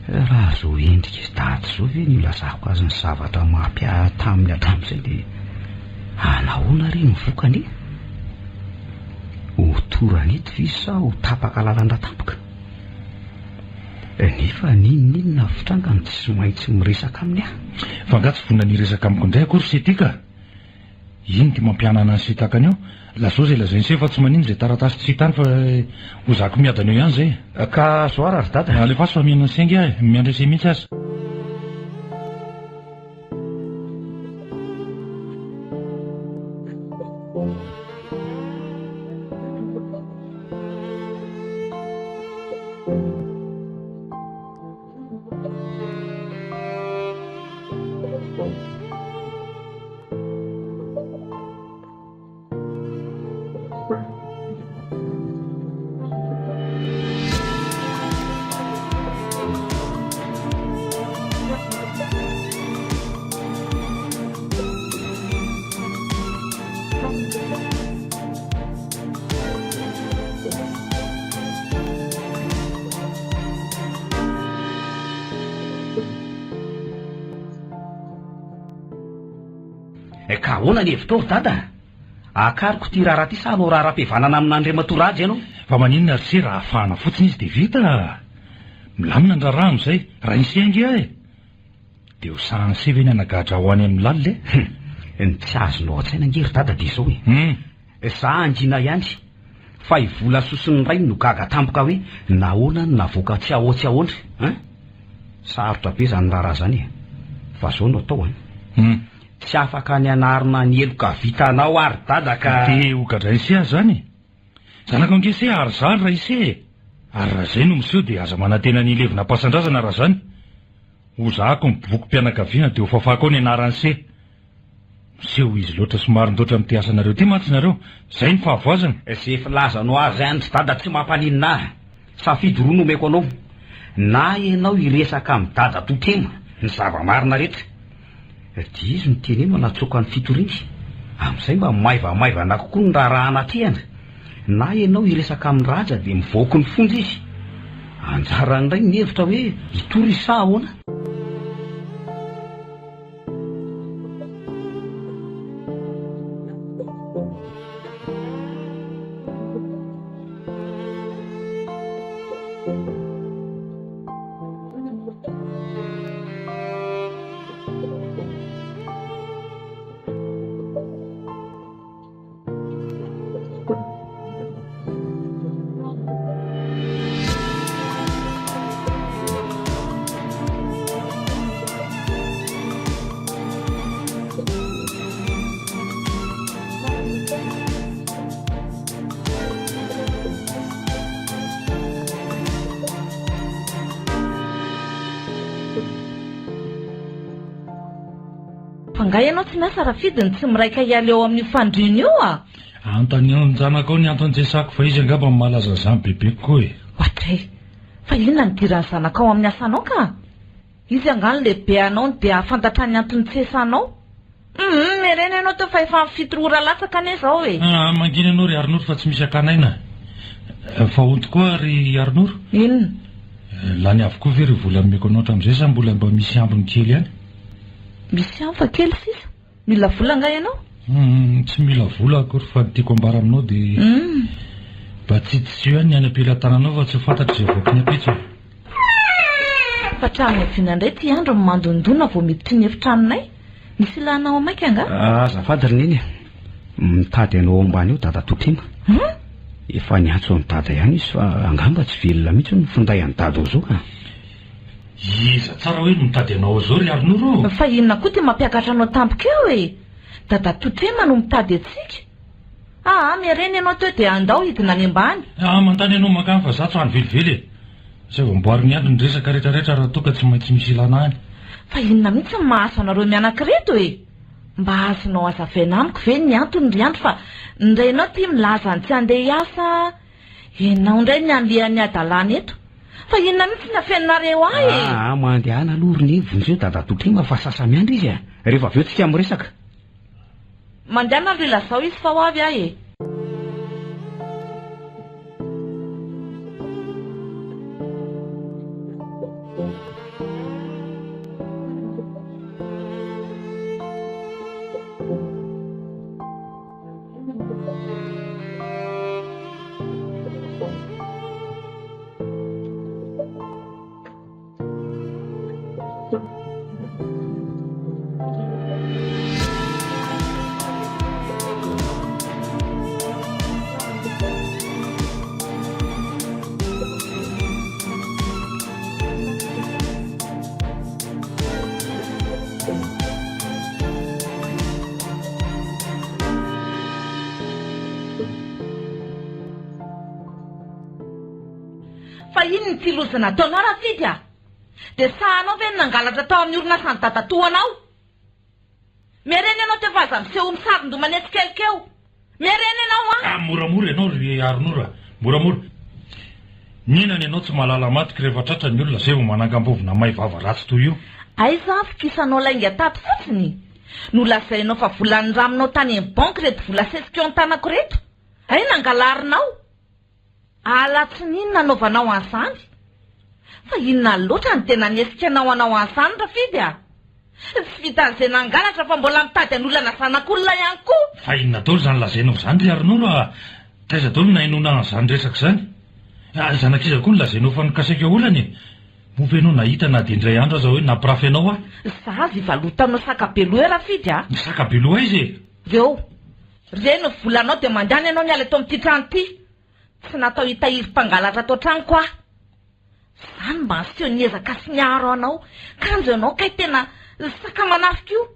raha zo endrika izy dady zao ve ny lazako azy ny zavatra mampia taminy atramin'izay dia anahoana ry mivokany ho torany eto visa ho tapaka lalana tampoka nefa ninonina fitranga ny tsy maintsy miresaka aminy ahy fa nga tsy vonina niresaka amiko indray akory setika iny ty mampianana ny sitakany eo lasao zay lazainy se fa tsy manino zay taratasy tsy hitany fa ho zako miadana eo ihany zay ka soara ry dada alefa asy fa mihinana sengy ahy miandresy mihitsy azy ka ahoana ny hevitao dada akariko ty raharaha ty sa anao rahara-pivanana amin'andriamatorady ianao fa maninona ry se raha ahafahana fotsiny izy de vita milamina ny rarano zay raha nisengy ahy de ho sahany seveny anagahatra ho any amin'ny lalile ny tsy azonao an-tsaina ngery dada de zao za anjina ihany fa ivola sosiny ray no gaga tampoka hoe nahoana ny navoaka tsy ahoatsy ahoandry sarotra be zany raharaha zany fa zao no atao tsy afaka ny anarina ny eloka vitanao ary dada ka de ho gadra ise azy zany zanaka angese ary zany raha ise ary raha zay no miseho de aza manantena ny ilevina mpasan-drazana raha zany ho zahako mivoky mpianakaviana de ho fafako ao ny anarany se miseho izy loatra somarin-doatra amin'ty asanareo ty mantsy nareo zay ny fahavoazana zay filazanao azy any dada tsy mampaninina ahy safidy roa nomeko anao na ianao iresaka amin'ny dada totema ny zava-marina rehetra dia izy ny teny eno anatsoaka ny fitoriny amin'izay mba maivamaivana kokoa ny raharaha anatrehana na ianao iresaka amin'ny raja dia mivoaky ny fonja izy anjarany ray ny hevitra hoe hitory sa ahoana nga ianao tsy miasa rafidiny tsy miraika hiala eo amin'ny fandriana io antany anjanaka ao ny antony jesako fa izy angamba malaza zany bebe koa ohatray fa inona ny dirany zanaka ao amin'ny asanao ka izy angano lehibe anao dia afantatra ny antony tsesanao merena ianao teo fa efa fitorora latsaka ane zao mangina ianao ry arinoro fa tsy misy akanaina fa onto koa ry arinoro inona lany avokoa ve ry vola meko anao hatram'izay sa mbola mba misy ambiny kely ihany misy ampy fa kely sisa mila vola nga ianao tsy mila vola akory fa nytiako ambara aminao de mba tsitsy io any any ampilatananao fa tsy ho fantatry zay voky ny apitsy fa trano aviana indray ty andro mandondona vao miditry ny efitranonay misy ilanao amaika anga azafady ry neny mitady anao ambany eo dada totema efa niantso amin'ny dada ihany izy fa angamba tsy velona mihitsy ny finday any dada ao zao iza tsara hoe mitady anao zao ry arinoro fa inona koa ty mampiakatra anao tampoka eo dada totrema no mitady atsika miareny ianao teo dia andao hidina any ambany mantany ianao makany fa za tsy ho any velively zay vao mboary ny andro ny resaka rehetrarehetra raha toka tsy maintsy misy ilana any fa inona mihitsy ny mahaso anareo mianankireto mba azonao azavaina amiko ve ny antony ry andro fa indraynao ty milaza ny tsy andeha hiasa enao indray ny anlehan'ny adalana eto fa inona mihitsy ny afenonareo ahy mandehana aloha ry nevonzeo dada totrema fa sasamiandry izy rehefa aveo tsika miresaka mandehana ry lazao izy fa ho avy ahy Fa iny ny filozana ataonao Rafidy a? Dia sahanao ve nangalatra tao amin'ny orinasany tatatoanao? Miareny ianao te fa aza miseho misaron-domany etsikelikeo. Miareny ianao a? Moramora ianao ry Arnora, moramora. Ninany ianao tsy mahalala matika rehefa tratra ny olona zay vao manangam-bovona may vava ratsy toy io. Aiza fikisanao lainga tato fotsiny? Nolazainao fa volan'ny raminao tany amin'ny banky reto vola sesika ny tanako reto. Ay nangalarinao. Alatsy n'inona anaovanao an'izany? Fa inona loatra ny tena niesikanao anao an'izany Rafidy a? Tsy vitan'izay nangalatra fa mbola mitady an'olana zanak'olona ihany koa. Fa inona daholo izany lazainao izany ry Arnora? Taiza daholo nainona an'izany resaka izany? Zanakiza koa nolazainao fa nikasika olana. Movenao nahita na dia indray andro aza hoe nampirafy anao a? Za azy ivalutanao sakabeloa Rafidy a? Ny sakabeloa izy? Reo, reny volanao dia mandany ianao niala eto amin'ity trano ity. Tsy natao hitahiry mpangalatra tao tranoko aho. Zany mba aseho niezaka sy niaro anao. Kanjo ianao kay tena saka manafika io.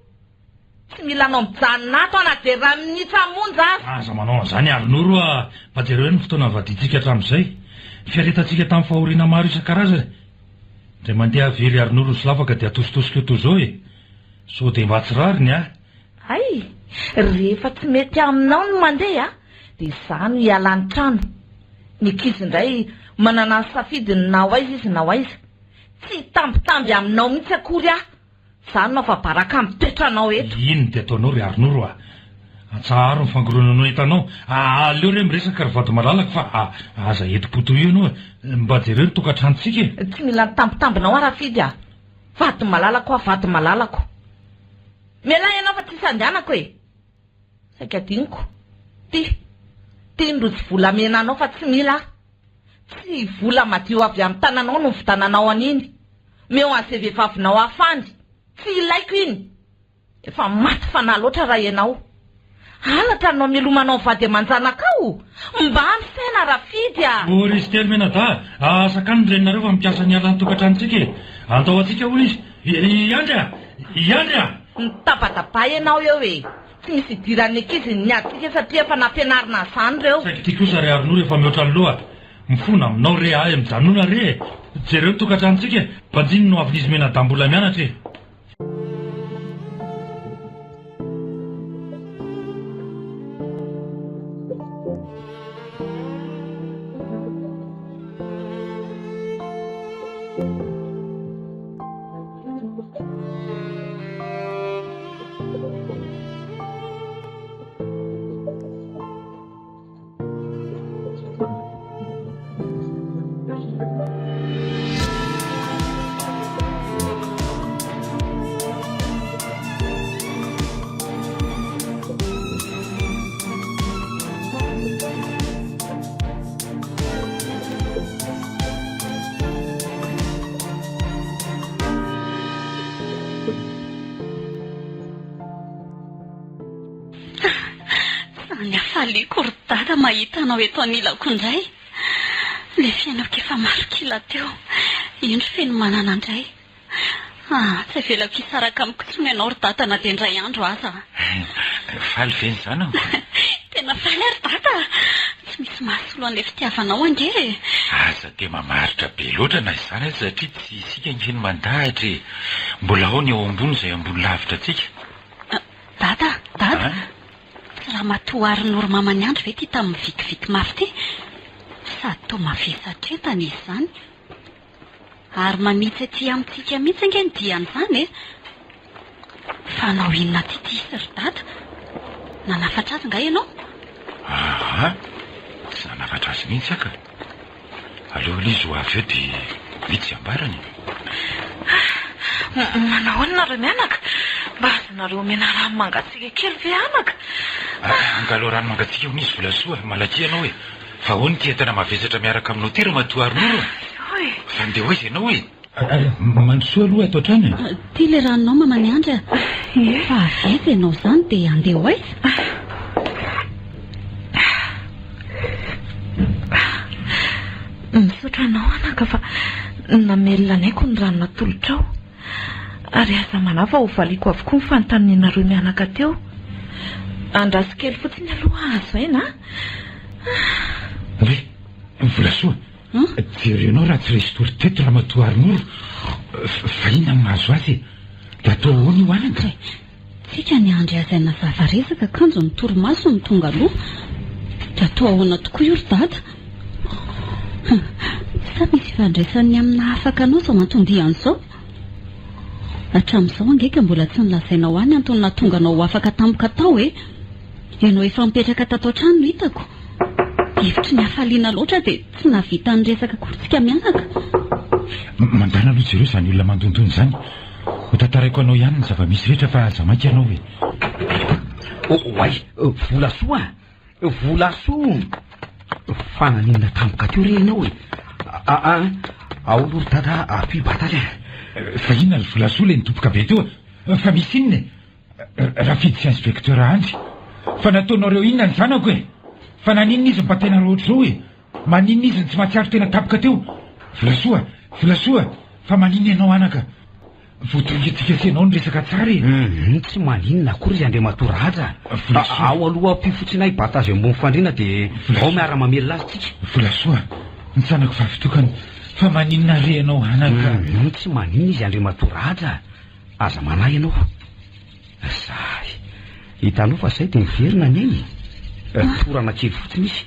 Tsy mila anao mijanona ato anaty raha minitra monja azy. Aza manao an'izany Arnora, fa jereo ny fotoana vaditsika hatramin'izay. Fiaretatsika tamin'ny fahoriana maro isan-karazany. Indray mandeha very Arnora sy lavaka dia atositosika toy izao e. So dia mba tsy rariny a? Ay, rehefa tsy mety aminao ny mandeha dia izany hialan'ny trano. Ny kizy indray manana ny safidiny na ho aiza izy na ho aiza. Tsy tambitamby aminao mihitsy akory aho. Izany no fa baraka amin'ny toetranao eto. Ino dia ataonao ry Arnora? Tsaharo ny fangoronanao hitanao. Aleo re miresaka ry vady malalaka fa aza enti-poto io ianao mba jereo ny tokantranontsika. Tsy mila tambitambinao Rafidy a. Vady malalako a vady malalako. Miala ianao fa tsy sandianako e. Saika diniko. Ty ndrozy vola menanao fa tsy mila. Tsy vola madio avy amin'ny tananao no vitananao an'iny. Meo an'izay vehivavinao afandy. Tsy ilaiko iny. Efa maty fanahy loatra raha ianao. Halatra anao milomanao vady aman-janakao. Mba misaina Rafidy a. Oristely Menada, asakany renareo fa mikasa ny ala ny tokantranontsika. Antao atsika hoy izy. Iandry. Nitabataba ianao eo e. Tsy misy idiran'ny ankizy niadsika satria efa nampianarina izany reo. Saika ty kosa ry Arnora efa mihoatra ny loha. Mifona aminao re ahy mijanona re. Jereo ny tokantranontsika. Mbanjiny no avy izy Menada mbola mianatra e. Aliko ry dada mahita anao eto anilako indray. Le fiainako efa marikila teo. Ino feno manana indray. Tsy avelako hisaraka amiko tsony ianao ry dada na dia indray andro aza. Faly veny izany aho. Tena faly ry dada. Tsy misy mahasolo an'ilay fitiavanao angery. Aza dia mamaritra be loatra na izany satria tsy isika nkeny mandahatra. Mbola ao ny ao ambony izay ambony lavitra atsika. Dada. Raha matoarin'oro mamany andro ve ty tamin'ny vikiviky mafy ty? Sady toa mavesatra entana izy izany. Ary mamitsy aty amintsika mihitsy angeny dian'izany e. Fa nao inona ty ry dada? Nanafatra azy nga ianao? Tsy nanafatra azy mihitsy aka. Aleo izy ho avy eo dia vitsy ambarany. Manahoana nareo mianaka? Mba azonareo omena rano mangatsiaka kely ve anaka? Angalo rano mangatsiaka ho nisy volasoa, malaky ianao e. fa hoany ty entana mavesatra miaraka aminao ty ramatoa Arnoro. Fa andeha hoaiza ianao e? Mandrosoa aloha ato an-trany. Ty le ranonao mamany andra. Fa avety ianao izany dia andeha hoaiza? Misaotra anao anaka fa namelona anaiko ny rano natolotra ao. Ary asa manafa ho valiako avokoa ny fanontanianareo mianaka teo. Andraso kely fotsiny aloha azo aina. Re, volasoa. Jerenao raha tsy resy tory teto ramatoa Arnoro. Fa inona ny mahazo azy? Da atao ahoana io anaka? Tsika ny andry azaina zava-resaka kanjo ny torimaso ny tonga aloha. Da atao ahoana tokoa io ry dada. Sa misy fandraisany amina afaka anao zao mantondiany izao. Hatramin'izao angeka mbola tsy nilazainao any antony natonga anao afaka tampoka tao e. Ianao efa mipetraka tato an-trano no hitako. Hevitry ny hafaliana loatra dia tsy nahavita ny resaka korintsika mianaka. Mandana aloha jereo izany olona mandondony izany. Ho tantaraiko anao ihany ny zava-misy rehetra fa aza mainka ianao e. Oay, volasoa. Volasoa. Fananinona tampoka teo re ianao e. Aolo ry dada api batale. Fa inona ny volasoa le nitompoka be teo? Fa misy inona e? Rafidy sy inspekteur andry. Fa nataonareo inona ny zanako e? Fa naninona izy mba tena roatra zao e? Maninona izy ny tsy mahatsiaro tena tampoka teo? Volasoa, fa maninona ianao anaka? Voatongetsiketsenao ny resaka tsara e. Tsy maninona akory izy andriamato raja. Ao aloha mpifotsinay batazy ambony fandriana dia ao miara-mamelona azy tsika. Volasoa, ny sanako favitokany. Fa maninona re ianao anaka? Tsy maninona izy andriamato raja. Aza manahy ianao. Zay. Hitanao fa zay dia miverina ny eny. Torana kely fotsiny izy.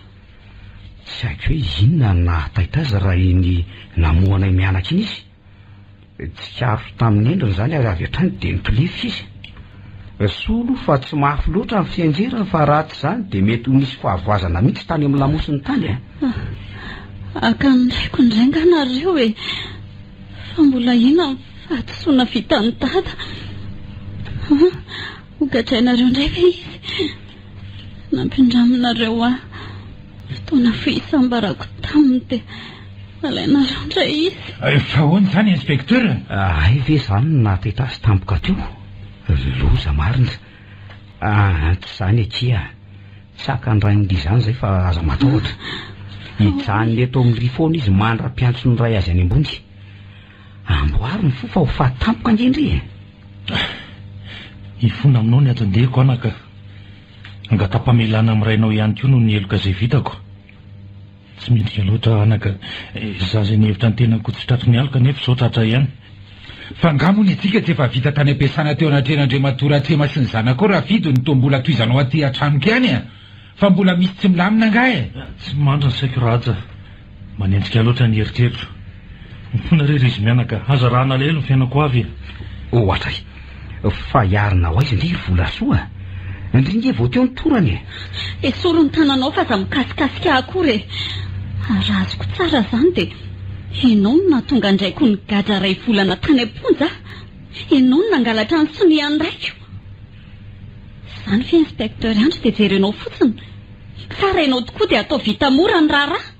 Tsy haiko hoe inona nahataita azy raha iny namohanay mianaka iny izy. Tsy karo tamin'ny endriny izany ary avy hatrany dia nitolefy izy. Solo fa tsy mafy loatra amin'ny fianjera fa ratsy izany dia mety ho misy fahavoazana mihitsy tany amin'ny lamosiny tany e. Aka ndraiko indray nganareo e. Fa mbola ina fahatosoana vita ny dada. Hogatrainareo indray ve izy? Nampindraminareo fotoana fisambarako taminy dia alainareo indray izy. Fa hoana izany inspekteur? Ay ve izany nahataita azy tampoka teo? Loza marina. Tsy izany akia. Tsaka ny ray ny izany izay fa aza matahotra. Hijanony eto amin'ny rifona izy mandra-piantso ny ray azy any ambony. Amboary ny fo fa ho fahatampoka indrindra e. Hifona aminao ny atandehako anaka. Angatapa-melana amin'ny rainao ihany koa no ny heloka izay vitako. Tsy midika loatra anaka. Za izay nihevitra ny tena kotsitratriny aloka nefa sao tratra ihany. Fa angamony itsika tsy efa vita tany ampiasana teo anatren'Andriamatora Atsema sy ny zanako raha fido ny toa-mbola toizanao aty an-tranoko ihany a. Fa mbola misy tsy milamina angahy e. Tsy mandra ny saiko raja. Manenjika loatra ny eritreritro. Nareo izy mianaka. Aza rahana lelo ny fiainako avy. Ohatra fa iarina ho aizy indray volasoa. Indrindra vao teo ny torany e. Solo ny tananao fa aza mikasikasika akory. Raha azoko tsara izany dia ianao no nahatonga indraiko ny gadra ray volana tany am-ponja. Ianao no nangalatra ny soniany raiko. Izany fa inspekteur andry dia jerenao fotsiny. Tsara ianao tokoa dia atao vita mora ny raharaha.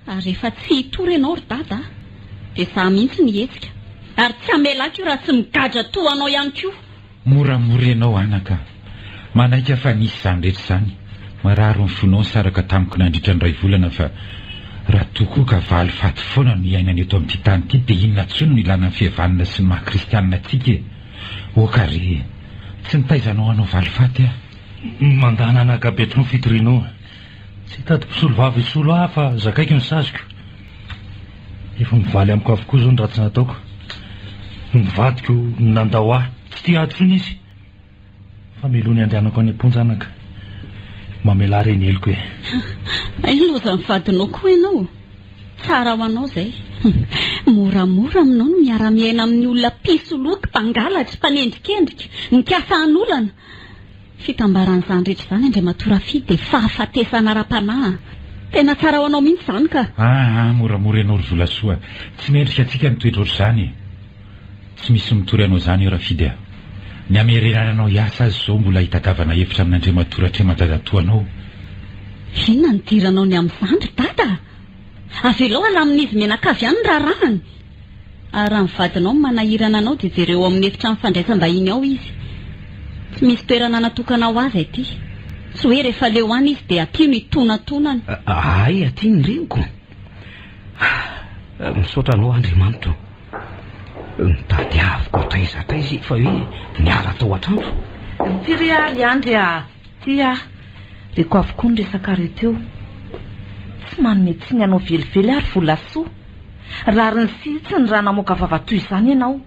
Ary rehefa tsy hitory ianao ry dada dia za mihitsy ny hetsika. Ary tsy hamelako io raha tsy migadra toanao ihany koa. Moramora ianao anaka. Manaika fa nisy izany rehetra izany. Mararo ny fonao saraka tamiko nandritra ny ray volana fa raha tokoa ka valy faty foana no iainana eto amin'ity tany ity dia inona tsony no ilana ny fihavanana sy ny maha-kristianina tsika e. Okare, tsy nitaizanao anao valy faty a? Mandana anaka betro ny fitorianao. Tsy tady mpisolo vavy solo ah fa zakaiky ny saziko. Efa mivaly amiko avokoa zao ny ratsy nataoko. Nivadiko nandao ahy. Tsy tia atsony izy. Fa melony andehanako any am-ponja anaka. Mamela reny heloko e. Loza mivadinao koa ianao. Tsara ho anao izay. Moramora aminao no miara-miaina amin'ny olona pisoloky, mpangalatra, mpanendrikendrika, nikasan'olana. Fitambaran'izany rehetra izany Andriamatora fidy dia fahafatesana ara-panahy. Tena tsara ho anao mihitsy izany ka. Moramora ianao ry volasoa. Tsy mendrika antsika ny toetra ohatr'izany. Tsy misy mitory anao izany eo raha fidy a. Ny amerenananao hiasa azy izao mbola hitadiavana hevitra amin'Andriamatora Atsema dadatoanao. Inona ny diranao ny amin'izandry dada? Avy aloha ala amin'izy menakavy ihany ny raharaany. Ary raha mivadinao manahirana anao dia jereo amin'ny efitra ny fandraisam-bahiny ao izy. Tsy misy toerana natokana ho azy aty. Tsy hoe rehefa leo any izy dia aty no itonantonany. Ay, aty ny reniko. Misaotra anao Andriamanitra. Mitadiaviko taizatra izy fa hoe niala tao an-trano. Firy aly andry tia reko avokoa ny resaka reteo. Tsy manome tsiny anao velively ary volasoa. Rary ny sitsy ny raha namoaka vavatoy izany ianao.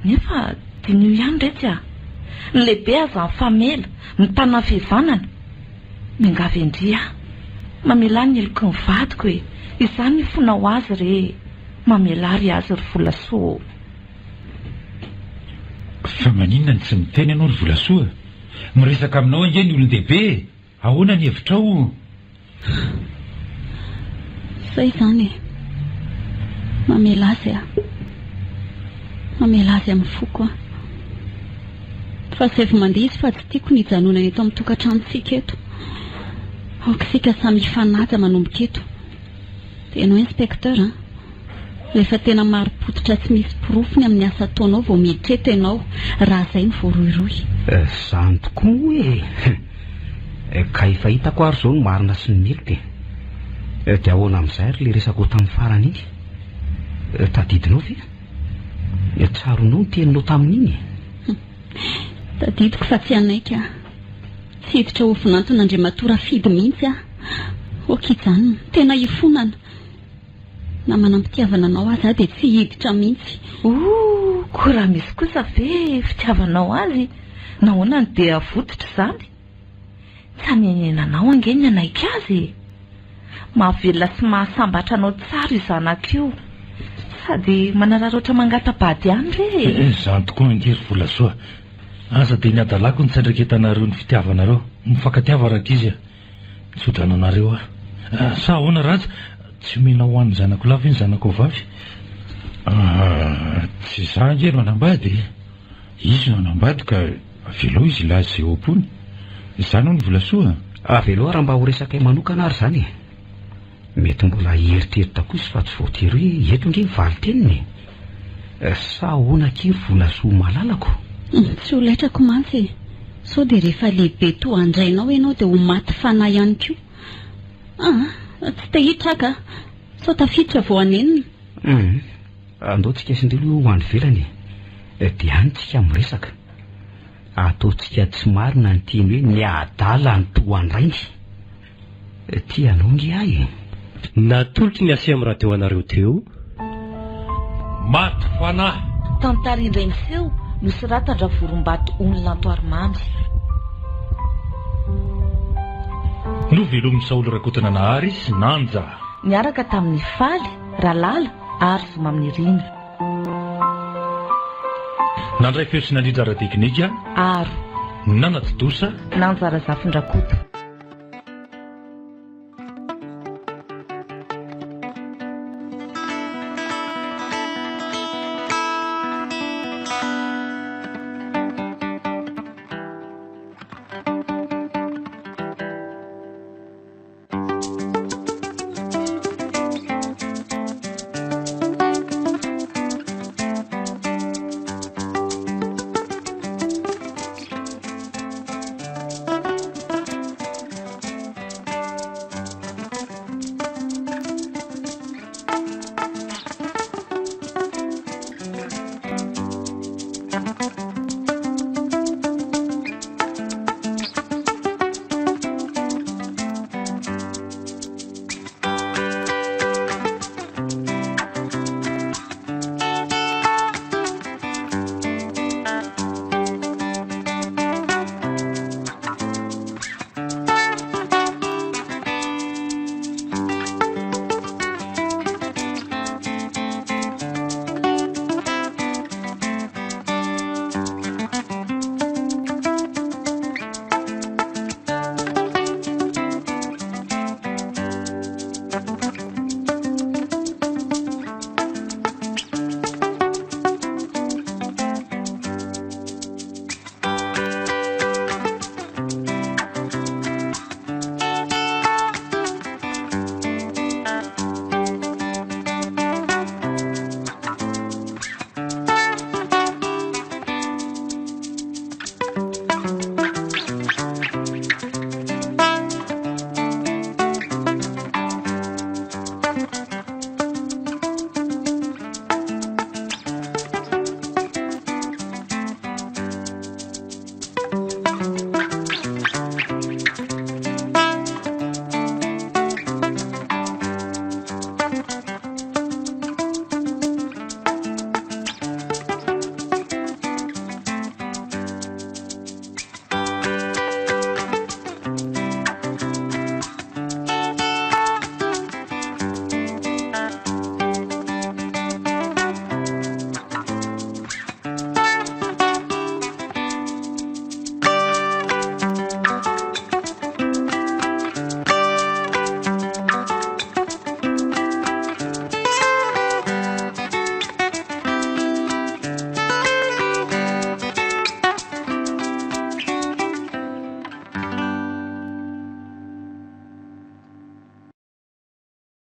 Nefa dinio ihany retsy ny lehibe aza mifamela mitana fihevanana. Mingavy indria mamela ny eloko ny vadiko e. Izany fona ho azy re mamela ary azy ry volasoa. Fa maninona ny tsy miteny ianao ry volasoa? Miresaka aminao ange ny olon-dehibe. Ahoana ny hevitrao? Zay izany mamela azy mamela azy amin'ny foko fa sy efa mandeha izy fa tsy tiako ny hijanonana eto amin'ny tokantranontsika eto. Aokisika samy hifanaja manomboka eto. Ianao inspekteur rehefa tena maro-potitra tsy misy porofony amin'ny asa ataonao vao miditra eto ianao, raha izay ny voaroiroy. Zany tokoa hoe ka efa hitako ary izao ny marina sy ny mety. Dia ahoana amin'izay ary le resako tamin'ny farany iny? Tadidinao ve? Tsaronao ny teninao tamin'iny? Tadidiko fa tsy anaika. Tsy hiditra ho finanton'Andriamatora fidy mihitsy okizany tena hifonana. Na manampitiavana anao azy dia tsy hiditra mihitsy. Koa raha misy kosa ve fitiavanao azy, nahoana ny dia avototra izany? Tsy hanenenanao ange ny anaika azy. Mahavelona sy mahasambatra anao tsara izanak'io. Sady manarara oatra mangata-bady ihany re. Izany tokoa angery volasoa. Aza dia ny adalako ny tsandraketanareo ny fitiavanareo. Mifankatiava raka izy Mitsodranao nareo sa ahoana ratsy? Tsy omena ho an'ny zanako lava iny zanako vavy. Tsy za ange no anambady. Izy no anambady ka avelo izy laza izay ompony. Izany ho ny volasoa. Avelo raha mba ho resaka manokana ary zany. Mety mbola heritreritra kosa fa tsy voatery hoe eto nge mivaly teniny. Sa ahoana kery volasoa malalako? Tsy ho laitrako mantsy. Sao dia rehefa lehibe to andrainao ianao dia ho maty fanahy ihany koa. Tsy tahitra ka. Sao tafiditra vao anenina. Andaotsika sindrelo ho any velany. Dia anytsika miresaka. Ataotsika tsy marina ny tiany hoe ny adala ny to andrainy. Tianao nge ahy. Natolotry ny asia amin'ny raha teo anareo teo. Maty fanahy. Tantarindray miseho misy ratandra vorom-bato olona antoarimamy. Novelomin'ny Saoly rakotana nahary sy nanja. Niaraka tamin'ny faly, ralala ary zoma amin'ny rina. Nandray feo sy nandritra ara-teknika. Aro. Nanatidosa. Nanjara zafin-drakoto.